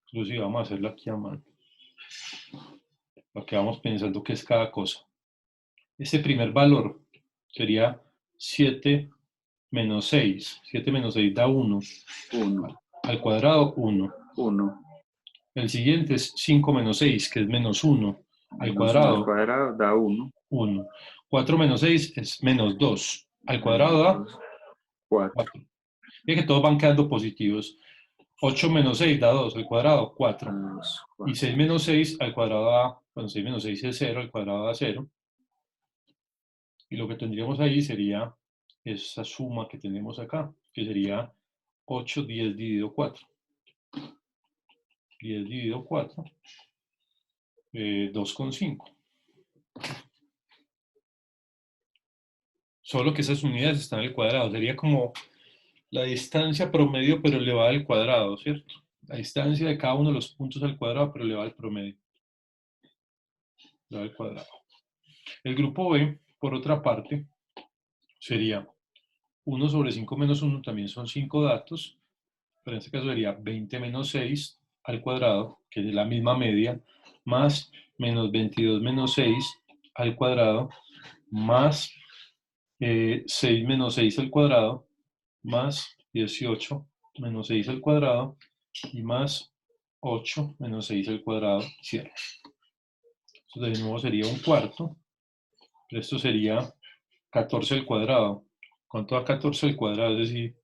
Inclusive vamos a hacerlo aquí a mano, para que vamos pensando qué es cada cosa. Ese primer valor sería 7 menos 6. 7 menos 6 da 1. 1. Al cuadrado, 1. 1. El siguiente es 5 menos 6, que es menos 1. Al Al cuadrado, cuadrado da 1. 1. 4 menos 6 es menos 2. Al cuadrado da 4. 4. Fíjense que todos van quedando positivos. 8 menos 6 da 2, al cuadrado 4. Y 6 menos 6 al cuadrado da, bueno, 6 menos 6 es 0, al cuadrado da 0. Y lo que tendríamos ahí sería esa suma que tenemos acá, que sería 8, 10 dividido 4. 10 dividido 4, 2,5. Solo que esas unidades están al cuadrado. Sería como la distancia promedio, pero elevada al cuadrado, ¿cierto? La distancia de cada uno de los puntos al cuadrado, pero elevada al promedio. Elevada al cuadrado. El grupo B, por otra parte, sería 1 sobre 5 menos 1, también son 5 datos, pero en este caso sería 20 menos 6 al cuadrado, que es la misma media, más menos 22 menos 6 al cuadrado, más 6 menos 6 al cuadrado, más 18 menos 6 al cuadrado, y más 8 menos 6 al cuadrado, cierro. Esto de nuevo sería un cuarto, pero esto sería 14 al cuadrado. ¿Cuánto da 14 al cuadrado? Es decir,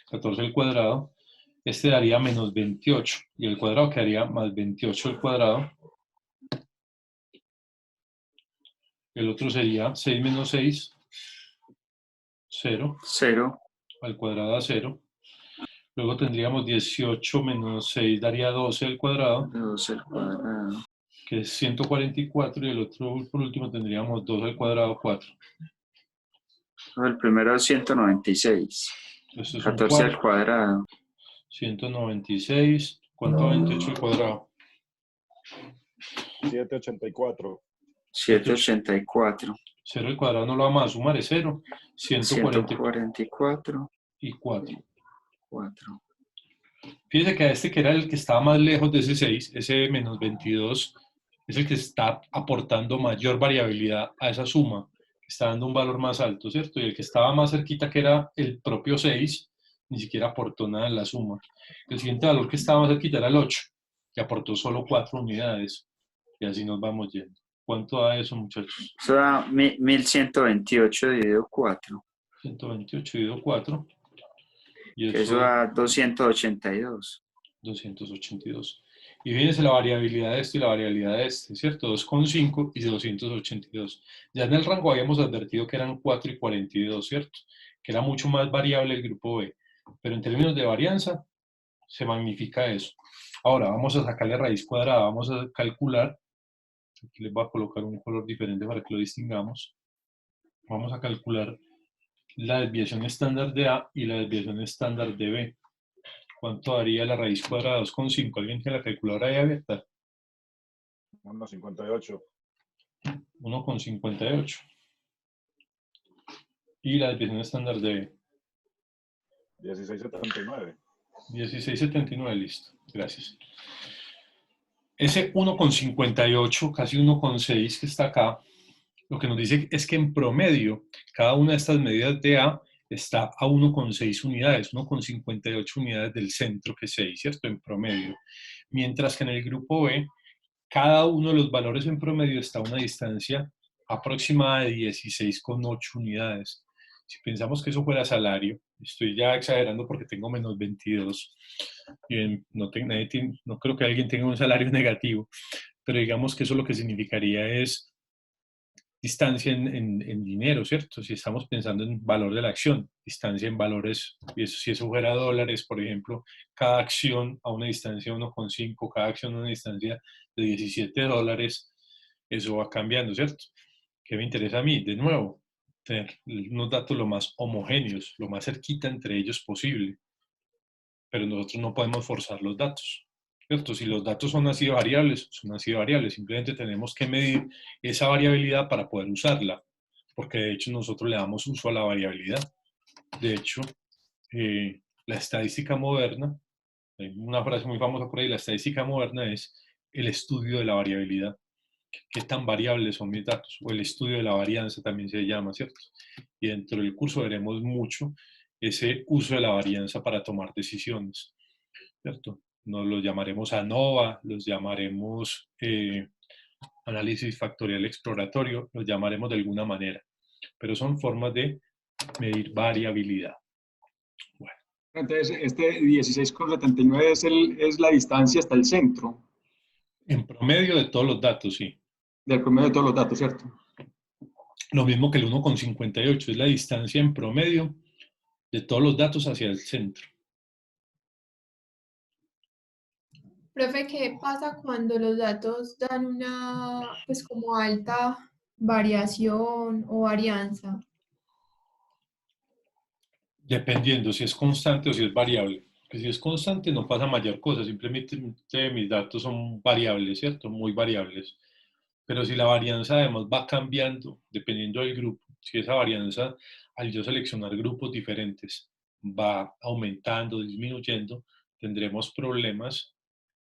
14 al cuadrado, este daría menos 28, y el cuadrado quedaría más 28 al cuadrado. El otro sería 6 menos 6, 0, 0. al cuadrado a 0. Luego tendríamos 18 menos 6 daría 12 al cuadrado, 12 al cuadrado. que es 144, y el otro por último tendríamos 2 al cuadrado, 4. El primero es 196. Esto es un 14 al cuarto, cuadrado. 196, ¿cuánto da 28 al cuadrado? 784. 784. 0 al cuadrado no lo vamos a sumar, es 0. 144. y 4. 4. Fíjese que a este que era el que estaba más lejos de ese 6, ese menos 22, es el que está aportando mayor variabilidad a esa suma, que está dando un valor más alto, ¿cierto? Y el que estaba más cerquita, que era el propio 6, ni siquiera aportó nada en la suma. El siguiente valor que estaba más cerquita era el 8, que aportó solo 4 unidades. Y así nos vamos yendo. ¿Cuánto da eso, muchachos? Eso da 1128 dividido 4. 128 dividido 4. Y Que eso da 282. 282. Y fíjense la variabilidad de esto y la variabilidad de este, ¿cierto? 2,5 y 282. Ya en el rango habíamos advertido que eran 4 y 42, ¿cierto? Que era mucho más variable el grupo B. Pero en términos de varianza, se magnifica eso. Ahora, vamos a sacarle raíz cuadrada. Vamos a calcular. Aquí les voy a colocar un color diferente para que lo distingamos. Vamos a calcular la desviación estándar de A y la desviación estándar de B. ¿Cuánto daría la raíz cuadrada? 2,5. ¿Alguien tiene la calculadora ahí abierta? 1,58. 1,58. Y la desviación estándar de B. 1679. 1679, listo. Gracias. Ese 1,58, casi 1,6 que está acá, lo que nos dice es que en promedio, cada una de estas medidas de A está a 1,6 unidades, 1,58 unidades del centro, que es 6, ¿cierto? En promedio. Mientras que en el grupo B, cada uno de los valores en promedio está a una distancia aproximada de 16,8 unidades. Si pensamos que eso fuera salario, estoy ya exagerando porque tengo menos 22, y no creo que alguien tenga un salario negativo, pero digamos que eso lo que significaría es distancia en dinero, ¿cierto? Si estamos pensando en valor de la acción, distancia en valores, si eso fuera dólares, por ejemplo, cada acción a una distancia de 1,5, cada acción a una distancia de 17 dólares, eso va cambiando, ¿cierto? ¿Qué me interesa a mí? De nuevo, tener unos datos lo más homogéneos, lo más cerquita entre ellos posible, pero nosotros no podemos forzar los datos. ¿Cierto? Si los datos son así de variables, son así de variables. Simplemente tenemos que medir esa variabilidad para poder usarla, porque de hecho nosotros le damos uso a la variabilidad. De hecho, la estadística moderna, hay una frase muy famosa por ahí, la estadística moderna es el estudio de la variabilidad. ¿Qué tan variables son mis datos? O el estudio de la varianza también se llama, ¿cierto? Y dentro del curso veremos mucho ese uso de la varianza para tomar decisiones, ¿cierto? Nos los llamaremos ANOVA, los llamaremos análisis factorial exploratorio, los llamaremos de alguna manera, pero son formas de medir variabilidad. Bueno. Entonces, este 16,79 es la distancia hasta el centro. En promedio de todos los datos, sí. Del promedio de todos los datos, ¿cierto? Lo mismo que el 1,58, es la distancia en promedio de todos los datos hacia el centro. Profe, ¿qué pasa cuando los datos dan una, pues como alta variación o varianza? Dependiendo si es constante o si es variable. Que si es constante no pasa mayor cosa, simplemente mis datos son variables, ¿cierto? Muy variables. Pero si la varianza además va cambiando dependiendo del grupo, si esa varianza al yo seleccionar grupos diferentes va aumentando, disminuyendo, tendremos problemas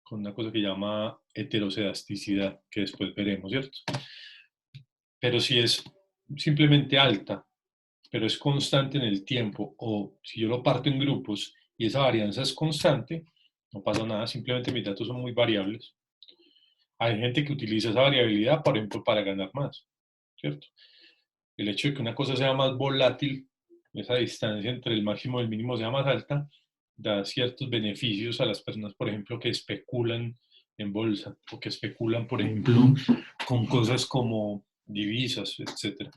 con una cosa que llama heterocedasticidad, que después veremos, ¿cierto? Pero si es simplemente alta, pero es constante en el tiempo, o si yo lo parto en grupos y esa varianza es constante, no pasa nada, simplemente mis datos son muy variables. Hay gente que utiliza esa variabilidad, por ejemplo, para ganar más, ¿cierto? El hecho de que una cosa sea más volátil, esa distancia entre el máximo y el mínimo sea más alta, da ciertos beneficios a las personas, por ejemplo, que especulan en bolsa o que especulan, por ejemplo, con cosas como divisas, etc.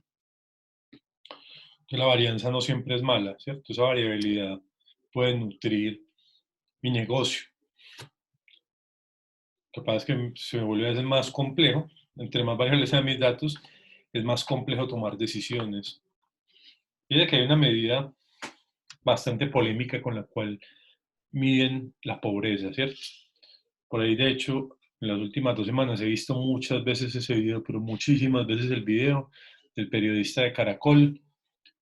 Que la varianza no siempre es mala, ¿cierto? Esa variabilidad puede nutrir mi negocio. Lo que pasa es que se me vuelve a veces más complejo, entre más variables sean mis datos, es más complejo tomar decisiones. Fíjate que hay una medida bastante polémica con la cual miden la pobreza, ¿cierto? Por ahí, de hecho, en las últimas 2 semanas he visto muchas veces ese video, pero muchísimas veces el video del periodista de Caracol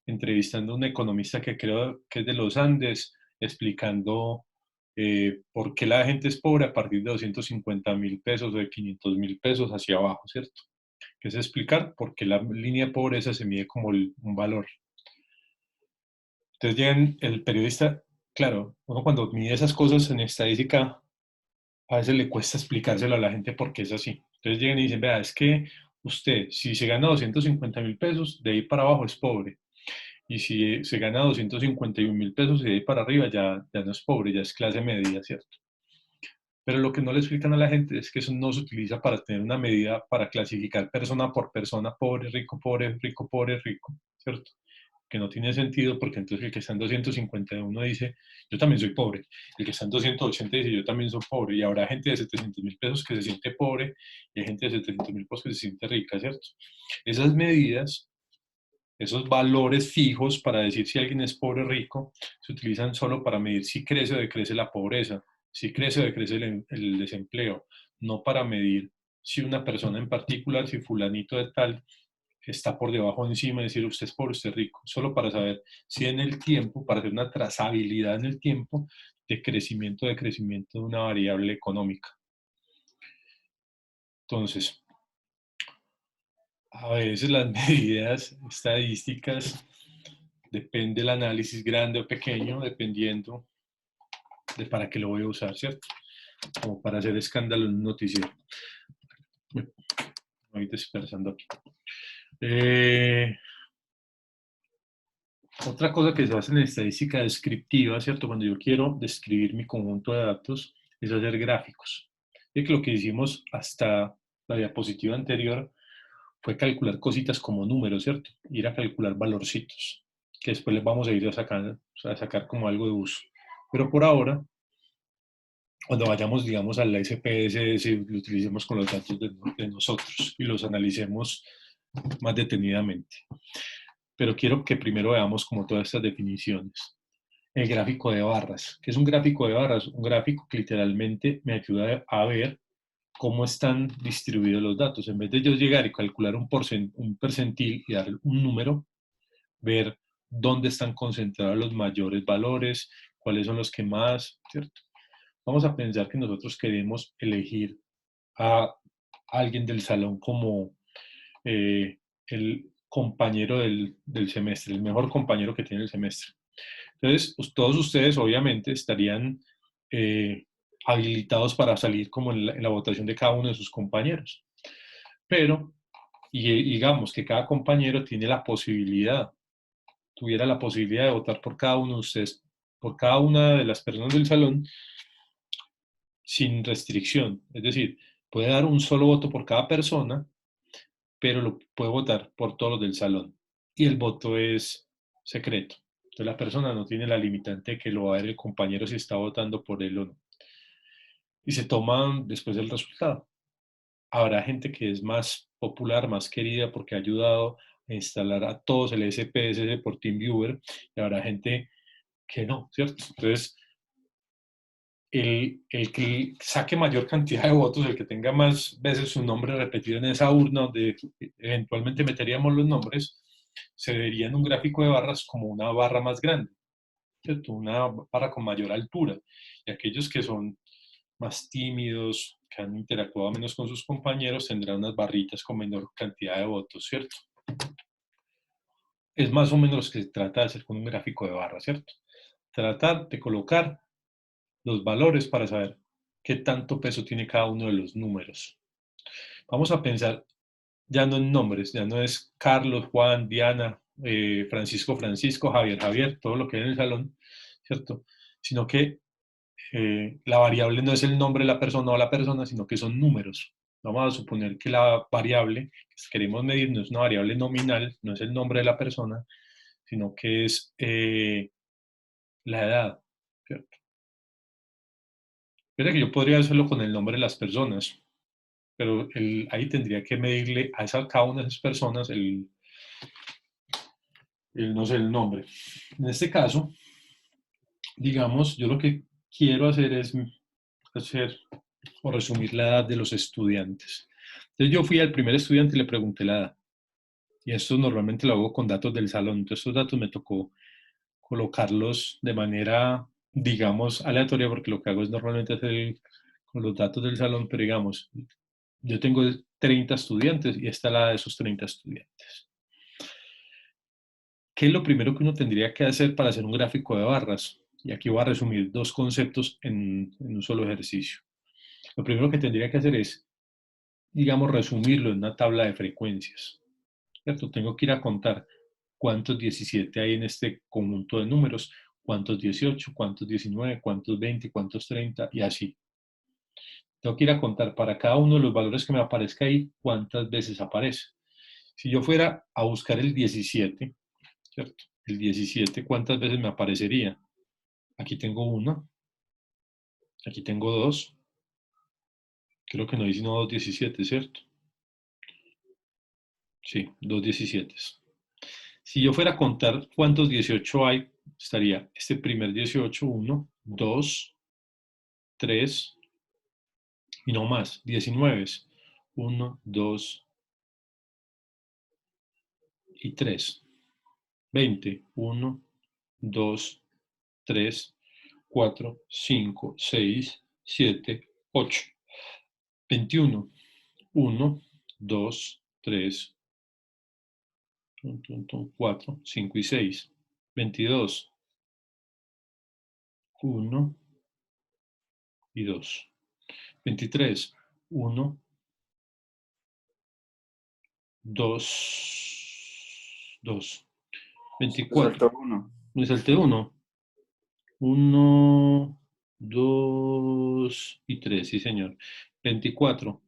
entrevistando a un economista que creo que es de los Andes, explicando por qué la gente es pobre a partir de 250.000 pesos o de 500.000 pesos hacia abajo, ¿cierto? Que es explicar por qué la línea de pobreza se mide como un valor. Entonces llegan el periodista, claro, uno cuando mide esas cosas en estadística, a veces le cuesta explicárselo a la gente por qué es así. Entonces llegan y dicen, vea, es que usted, si se gana 250.000 pesos, de ahí para abajo es pobre. Y si se gana 251.000 pesos y de ahí para arriba, ya no es pobre, ya es clase media, ¿cierto? Pero lo que no le explican a la gente es que eso no se utiliza para tener una medida para clasificar persona por persona, pobre, rico, rico, ¿cierto? Que no tiene sentido porque entonces el que está en 251 dice, yo también soy pobre. El que está en 280 dice, yo también soy pobre. Y habrá gente de 700.000 pesos que se siente pobre y hay gente de 700.000 pesos que se siente rica, ¿cierto? Esas medidas, esos valores fijos para decir si alguien es pobre o rico, se utilizan solo para medir si crece o decrece la pobreza, si crece o decrece el desempleo, no para medir si una persona en particular, si fulanito de tal, está por debajo o encima, decir usted es pobre, usted es rico, solo para saber si en el tiempo, para hacer una trazabilidad en el tiempo de crecimiento o decrecimiento de una variable económica. Entonces, a veces las medidas estadísticas, depende del análisis grande o pequeño, dependiendo de para qué lo voy a usar, ¿cierto? Como para hacer escándalo en un noticiero. Me voy dispersando aquí. Otra cosa que se hace en estadística descriptiva, ¿cierto? Cuando yo quiero describir mi conjunto de datos, es hacer gráficos. Y que lo que hicimos hasta la diapositiva anterior fue calcular cositas como números, ¿cierto? Ir a calcular valorcitos, que después les vamos a ir a sacar como algo de uso. Pero por ahora, cuando vayamos, digamos, a la SPSS, lo utilicemos con los datos de nosotros y los analicemos más detenidamente. Pero quiero que primero veamos como todas estas definiciones. El gráfico de barras. ¿Qué es un gráfico de barras? Un gráfico que literalmente me ayuda a ver cómo están distribuidos los datos. En vez de yo llegar y calcular un percentil y dar un número, ver dónde están concentrados los mayores valores, cuáles son los que más, ¿cierto? Vamos a pensar que nosotros queremos elegir a alguien del salón como el compañero del semestre, el mejor compañero que tiene el semestre. Entonces, pues, todos ustedes obviamente estarían habilitados para salir como en la votación de cada uno de sus compañeros. Pero, y digamos que cada compañero tiene la posibilidad, tuviera la posibilidad de votar por cada uno de ustedes, por cada una de las personas del salón, sin restricción. Es decir, puede dar un solo voto por cada persona, pero lo puede votar por todos los del salón. Y el voto es secreto. Entonces la persona no tiene la limitante de que lo va a ver el compañero si está votando por él o no. y se toma después el resultado. Habrá gente que es más popular, más querida porque ha ayudado a instalar a todos el SPSS por TeamViewer, y habrá gente que no, ¿cierto? Entonces, el que saque mayor cantidad de votos, el que tenga más veces su nombre repetido en esa urna donde eventualmente meteríamos los nombres, se vería en un gráfico de barras como una barra más grande, ¿cierto? Una barra con mayor altura. Y aquellos que son más tímidos, que han interactuado menos con sus compañeros, tendrán unas barritas con menor cantidad de votos, ¿cierto? Es más o menos lo que se trata de hacer con un gráfico de barras, ¿cierto? Tratar de colocar los valores para saber qué tanto peso tiene cada uno de los números. Vamos a pensar ya no en nombres, ya no es Carlos, Juan, Diana, Francisco, Francisco, Javier, Javier, todo lo que hay en el salón, ¿cierto? Sino que la variable no es el nombre de la persona o la persona, sino que son números. Vamos a suponer que la variable que queremos medir no es una variable nominal, no es el nombre de la persona, sino que es la edad, ¿cierto? Fíjate que yo podría hacerlo con el nombre de las personas, pero ahí tendría que medirle a cada una de esas personas no sé, el nombre. En este caso, digamos, yo lo que quiero hacer es hacer o resumir la edad de los estudiantes. Entonces yo fui al primer estudiante y le pregunté la edad. Y esto normalmente lo hago con datos del salón. Entonces estos datos me tocó colocarlos de manera, digamos, aleatoria, porque lo que hago es normalmente hacer con los datos del salón, pero digamos, yo tengo 30 estudiantes y esta es la edad de esos 30 estudiantes. ¿Qué es lo primero que uno tendría que hacer para hacer un gráfico de barras? Y aquí voy a resumir dos conceptos en un solo ejercicio. Lo primero que tendría que hacer es, digamos, resumirlo en una tabla de frecuencias, ¿cierto? Tengo que ir a contar cuántos 17 hay en este conjunto de números, cuántos 18, cuántos 19, cuántos 20, cuántos 30 y así. Tengo que ir a contar para cada uno de los valores que me aparezca ahí cuántas veces aparece. Si yo fuera a buscar el 17, ¿cierto? El 17, ¿cuántas veces me aparecería? Aquí tengo una, aquí tengo dos, creo que no hay sino dos 17, ¿cierto? Sí, dos 17. Si yo fuera a contar cuántos 18 hay, estaría este primer 18, 1, 2, 3 y no más, 19. 1, 2 y 3. 20, 1, 2, 3, 4, 5, 6, 7, 8. 21, 1, 2, 3, 4, 5 y 6. 22, 1 y 2. 23, 1, 2, 2. 24. Me salté 1. 1, 2 y 3, sí señor. 24,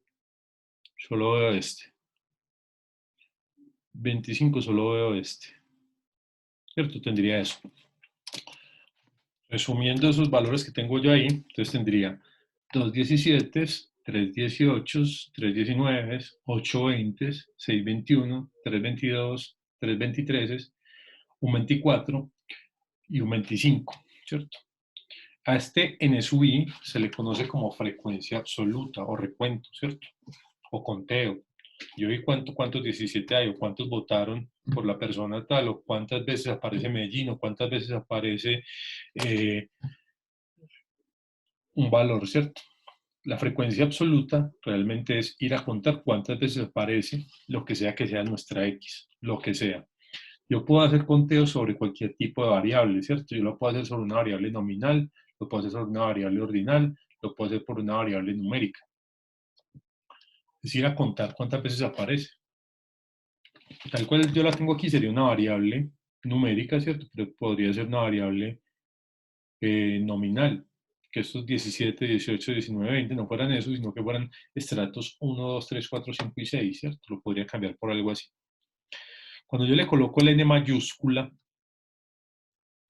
solo veo este. 25, solo veo este. ¿Cierto? Tendría eso. Resumiendo esos valores que tengo yo ahí, entonces tendría 2 17, 3 18, 3 19, 8 20, 6 21, 3 22, 3 23, un 24 y un 25, ¿cierto? A este NSUI se le conoce como frecuencia absoluta o recuento, ¿cierto? O conteo. Yo vi cuántos 17 hay, o cuántos votaron por la persona tal, o cuántas veces aparece Medellín, o cuántas veces aparece un valor, ¿cierto? La frecuencia absoluta realmente es ir a contar cuántas veces aparece lo que sea nuestra X, lo que sea. Yo puedo hacer conteos sobre cualquier tipo de variable, ¿cierto? Yo lo puedo hacer sobre una variable nominal, lo puedo hacer sobre una variable ordinal, lo puedo hacer por una variable numérica. Es ir a contar cuántas veces aparece. Tal cual yo la tengo aquí sería una variable numérica, ¿cierto? Pero podría ser una variable nominal, que estos 17, 18, 19, 20 no fueran eso, sino que fueran estratos 1, 2, 3, 4, 5 y 6, ¿cierto? Lo podría cambiar por algo así. Cuando yo le coloco el n mayúscula,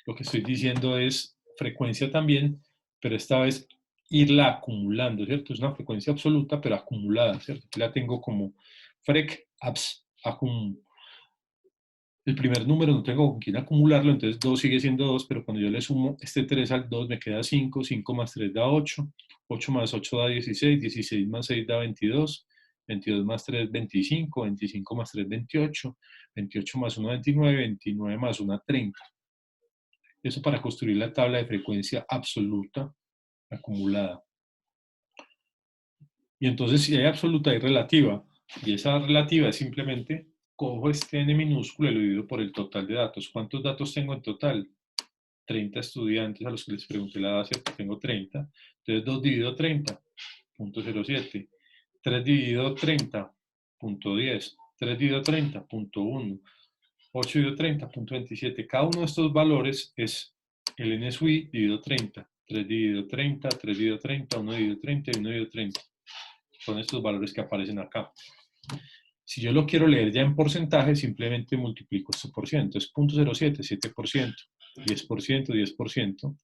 lo que estoy diciendo es frecuencia también, pero esta vez irla acumulando, ¿cierto? Es una frecuencia absoluta, pero acumulada, ¿cierto? Aquí la tengo como frec abs acum. El primer número no tengo con quién acumularlo, entonces 2 sigue siendo 2, pero cuando yo le sumo este 3 al 2 me queda 5, 5 más 3 da 8, 8 más 8 da 16, 16 más 6 da 22, 22 más 3 25, 25 más 3 28, 28 más 1 29, 29 más 1 30. Eso para construir la tabla de frecuencia absoluta acumulada. Y entonces si hay absoluta hay relativa, y esa relativa es simplemente cojo este n minúsculo y lo divido por el total de datos. ¿Cuántos datos tengo en total? 30 estudiantes a los que les pregunté la base, tengo 30. Entonces 2 dividido 30, 0.07. 3 dividido 30, 0.10. 3 dividido 30, 0.1. 8 dividido 30, 0.27. Cada uno de estos valores es el n sub i dividido 30. 3 dividido 30, 3 dividido 30, 1 dividido 30 y 1 dividido 30. Son estos valores que aparecen acá. Si yo lo quiero leer ya en porcentaje, simplemente multiplico esto por ciento. Es 0.07, 7%, 10%, 10%.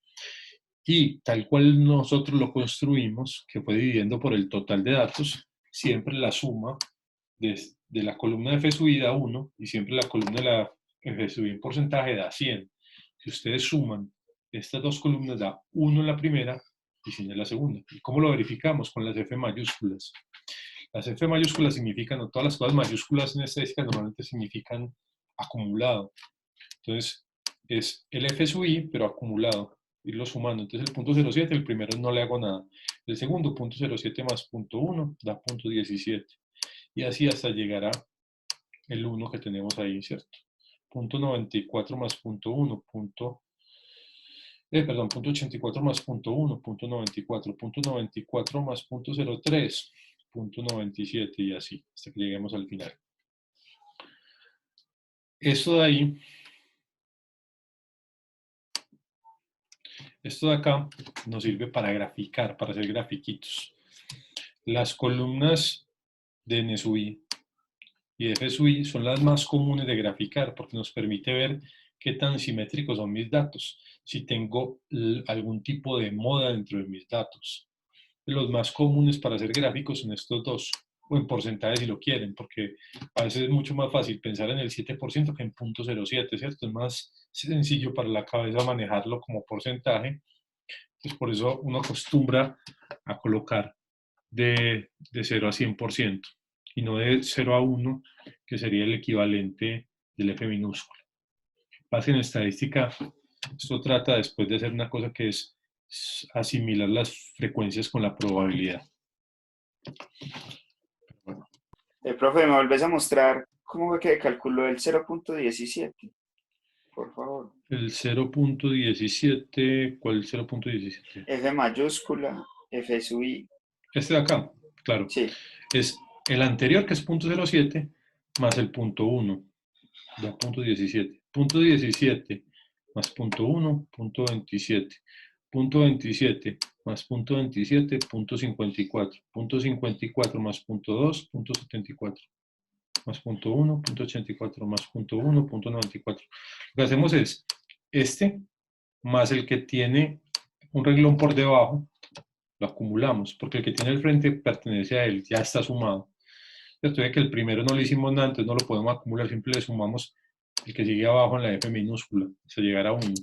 Y tal cual nosotros lo construimos, que fue dividiendo por el total de datos, siempre la suma de la columna de f sub i da 1 y siempre la columna de la f sub i en porcentaje da 100. Si ustedes suman estas dos columnas, da 1 en la primera y 100 en la segunda. ¿Y cómo lo verificamos? Con las f mayúsculas. Las F mayúsculas significan, o todas las cosas mayúsculas en estadística normalmente significan acumulado. Entonces, es el F sub i, pero acumulado, irlo sumando. Entonces, el 0.07, el primero no le hago nada. El segundo, 0.07 más 0.1, da 0.17. Y así hasta llegar a el 1 que tenemos ahí, ¿cierto? 0.94 más 0.1, perdón, 0.84 más 0.1, 0.94, 0.94 más 0.03, 0.97 y así, hasta que lleguemos al final. Esto de ahí, esto de acá nos sirve para graficar, para hacer grafiquitos. Las columnas de n sub i y de f sub i son las más comunes de graficar porque nos permite ver qué tan simétricos son mis datos, si tengo algún tipo de moda dentro de mis datos. Los más comunes para hacer gráficos son estos dos, o en porcentaje si lo quieren, porque a veces es mucho más fácil pensar en el 7% que en 0.07, ¿cierto? Es más sencillo para la cabeza manejarlo como porcentaje. Entonces por eso uno acostumbra a colocar de 0 a 100% y no de 0 a 1, que sería el equivalente del F minúsculo. Pasa en estadística, esto trata después de hacer una cosa que es asimilar las frecuencias con la probabilidad. Bueno. Profe, ¿me volvés a mostrar cómo fue que calculó el 0.17? Por favor. El 0.17, ¿cuál es el 0.17? F mayúscula, F sub i. Este de acá, claro. Sí. Es el anterior, que es 0.07, más el 0.1, da 0.17. 0.17 más 0.1, 0.27. 0.27 más 0.27, 0.54. 0.54 más 0.2, 0.74. Más 0.1, 0.84, más 0.1, 0.94. Lo que hacemos es este más el que tiene un renglón por debajo, lo acumulamos, porque el que tiene el frente pertenece a él, ya está sumado. Entonces, que el primero no le hicimos nada, entonces no lo podemos acumular, siempre le sumamos el que sigue abajo en la F minúscula, hasta llegar a 1.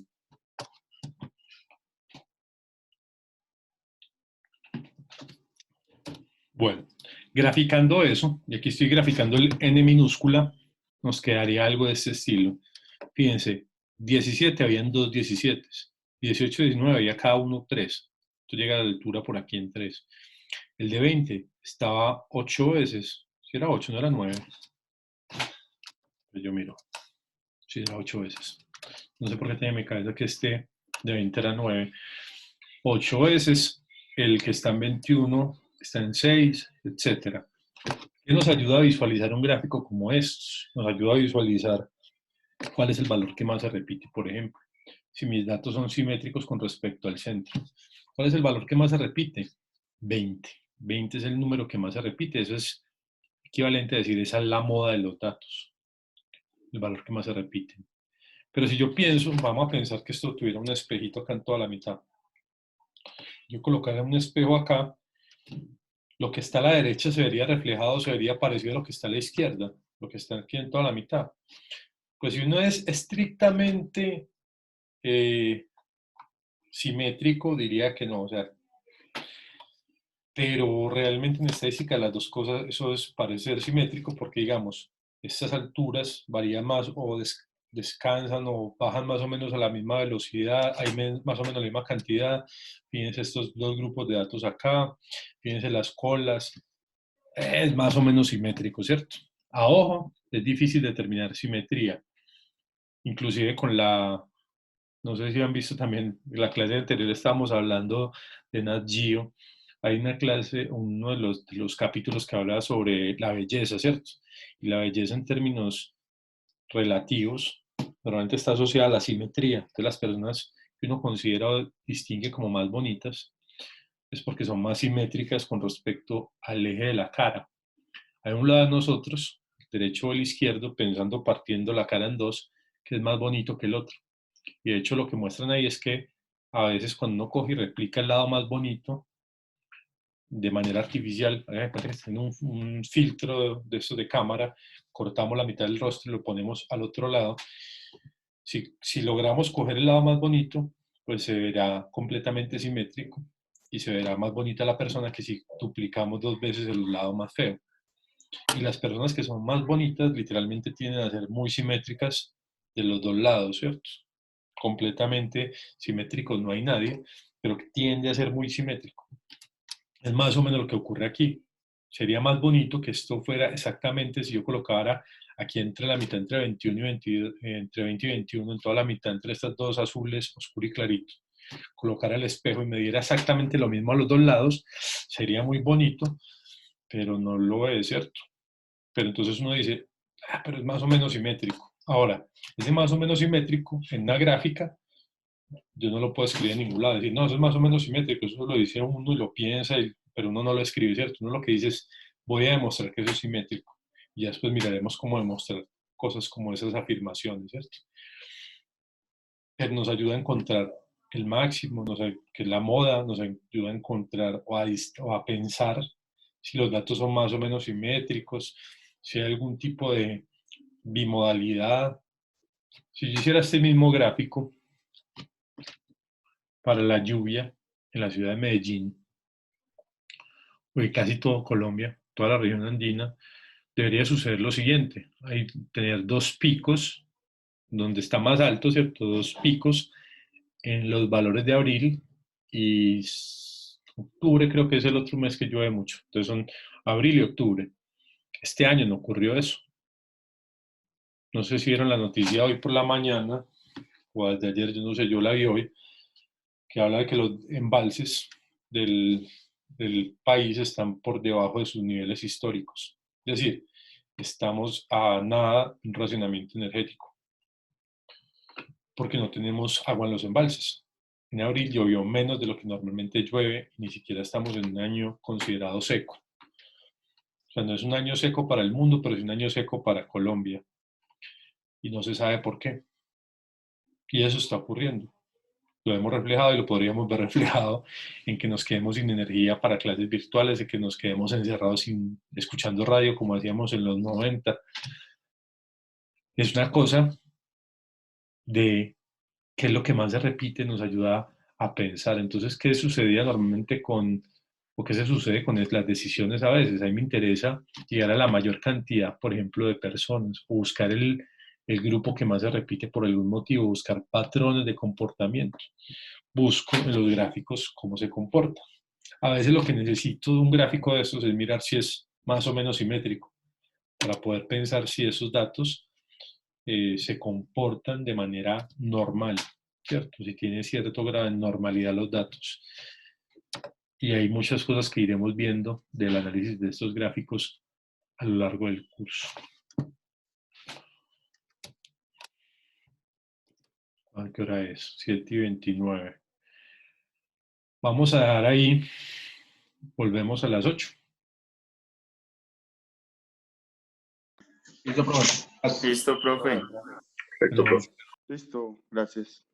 Bueno, graficando eso, y aquí estoy graficando el n minúscula, nos quedaría algo de este estilo. Fíjense, 17 habían 2 17, 18 y 19 había cada uno 3. Esto llega a la altura por aquí en 3. El de 20 estaba 8 veces. Si era 8, no era 9. Yo miro. Si era 8 veces. No sé por qué tenía en mi cabeza que este de 20 era 9. 8 veces. El que está en 21 está en 6, etc. ¿Qué nos ayuda a visualizar un gráfico como estos? Nos ayuda a visualizar cuál es el valor que más se repite, por ejemplo. Si mis datos son simétricos con respecto al centro. ¿Cuál es el valor que más se repite? 20. 20 es el número que más se repite. Eso es equivalente a decir, esa es la moda de los datos. El valor que más se repite. Pero si yo pienso, vamos a pensar que esto tuviera un espejito acá en toda la mitad. yo colocara un espejo acá, lo que está a la derecha se vería reflejado, se vería parecido a lo que está a la izquierda, lo que está aquí en toda la mitad. Pues si uno es estrictamente simétrico, diría que no, o sea, pero realmente en estadística las dos cosas, eso es parecer simétrico porque, digamos, estas alturas varían más o descansan o bajan más o menos a la misma velocidad, hay más o menos la misma cantidad. Fíjense estos dos grupos de datos acá, fíjense las colas, es más o menos simétrico, ¿cierto? A ojo, es difícil determinar simetría, inclusive con la, no sé si han visto también, en la clase anterior estábamos hablando de Nat Geo. Hay una clase, uno de los capítulos que habla sobre la belleza, ¿cierto? Y la belleza en términos relativos normalmente está asociada a la simetría. Entonces las personas que uno considera o distingue como más bonitas es porque son más simétricas con respecto al eje de la cara. Hay un lado de nosotros, el derecho o el izquierdo, pensando partiendo la cara en dos, que es más bonito que el otro. Y de hecho lo que muestran ahí es que a veces cuando uno coge y replica el lado más bonito de manera artificial, tiene un filtro de eso de cámara, cortamos la mitad del rostro y lo ponemos al otro lado. Si logramos coger el lado más bonito, pues se verá completamente simétrico y se verá más bonita la persona que si duplicamos dos veces el lado más feo. Y las personas que son más bonitas literalmente tienden a ser muy simétricas de los dos lados, ¿cierto? Completamente simétricos no hay nadie, pero que tiende a ser muy simétrico. Es más o menos lo que ocurre aquí. Sería más bonito que esto fuera exactamente si yo colocara aquí entre la mitad entre 21 y 22, entre 20 y 21, en toda la mitad entre estas dos azules, oscuro y clarito. Colocar el espejo y me diera exactamente lo mismo a los dos lados, sería muy bonito, pero no lo es, ¿cierto? Pero entonces uno dice, pero es más o menos simétrico. Ahora, ese más o menos simétrico en una gráfica, yo no lo puedo escribir en ningún lado. Decir, no, eso es más o menos simétrico, eso lo dice uno y lo piensa, pero uno no lo escribe, ¿cierto? Uno lo que dice es, voy a demostrar que eso es simétrico. Y ya después miraremos cómo demostrar cosas como esas afirmaciones, ¿cierto? Pero nos ayuda a encontrar el máximo, que es la moda, nos ayuda a encontrar o a pensar si los datos son más o menos simétricos, si hay algún tipo de bimodalidad. Si yo hiciera este mismo gráfico para la lluvia en la ciudad de Medellín, o casi todo Colombia, toda la región andina, debería suceder lo siguiente. Hay tener dos picos, donde está más alto, ¿cierto? Dos picos en los valores de abril y octubre creo que es el otro mes que llueve mucho. Entonces son abril y octubre. Este año no ocurrió eso. No sé si vieron la noticia hoy por la mañana, o desde ayer, yo no sé, yo la vi hoy, que habla de que los embalses del país están por debajo de sus niveles históricos. Es decir, estamos a nada de un racionamiento energético, porque no tenemos agua en los embalses. En abril llovió menos de lo que normalmente llueve, y ni siquiera estamos en un año considerado seco. O sea, no es un año seco para el mundo, pero es un año seco para Colombia. Y no se sabe por qué. Y eso está ocurriendo. Lo hemos reflejado y lo podríamos ver reflejado en que nos quedemos sin energía para clases virtuales, en que nos quedemos encerrados escuchando radio como hacíamos en los 90. Es una cosa de qué es lo que más se repite, nos ayuda a pensar. Entonces, ¿qué sucedía normalmente o qué se sucede con las decisiones a veces? A mí me interesa llegar a la mayor cantidad, por ejemplo, de personas, o buscar el grupo que más se repite por algún motivo, buscar patrones de comportamiento. Busco en los gráficos cómo se comporta. A veces lo que necesito de un gráfico de estos es mirar si es más o menos simétrico, para poder pensar si esos datos se comportan de manera normal, ¿cierto? Si tiene cierto grado de normalidad los datos. Y hay muchas cosas que iremos viendo del análisis de estos gráficos a lo largo del curso. ¿A qué hora es? 7:29. Vamos a dejar ahí. Volvemos a las 8. Listo, profe. Listo, profe. Perfecto, profe. Listo, gracias.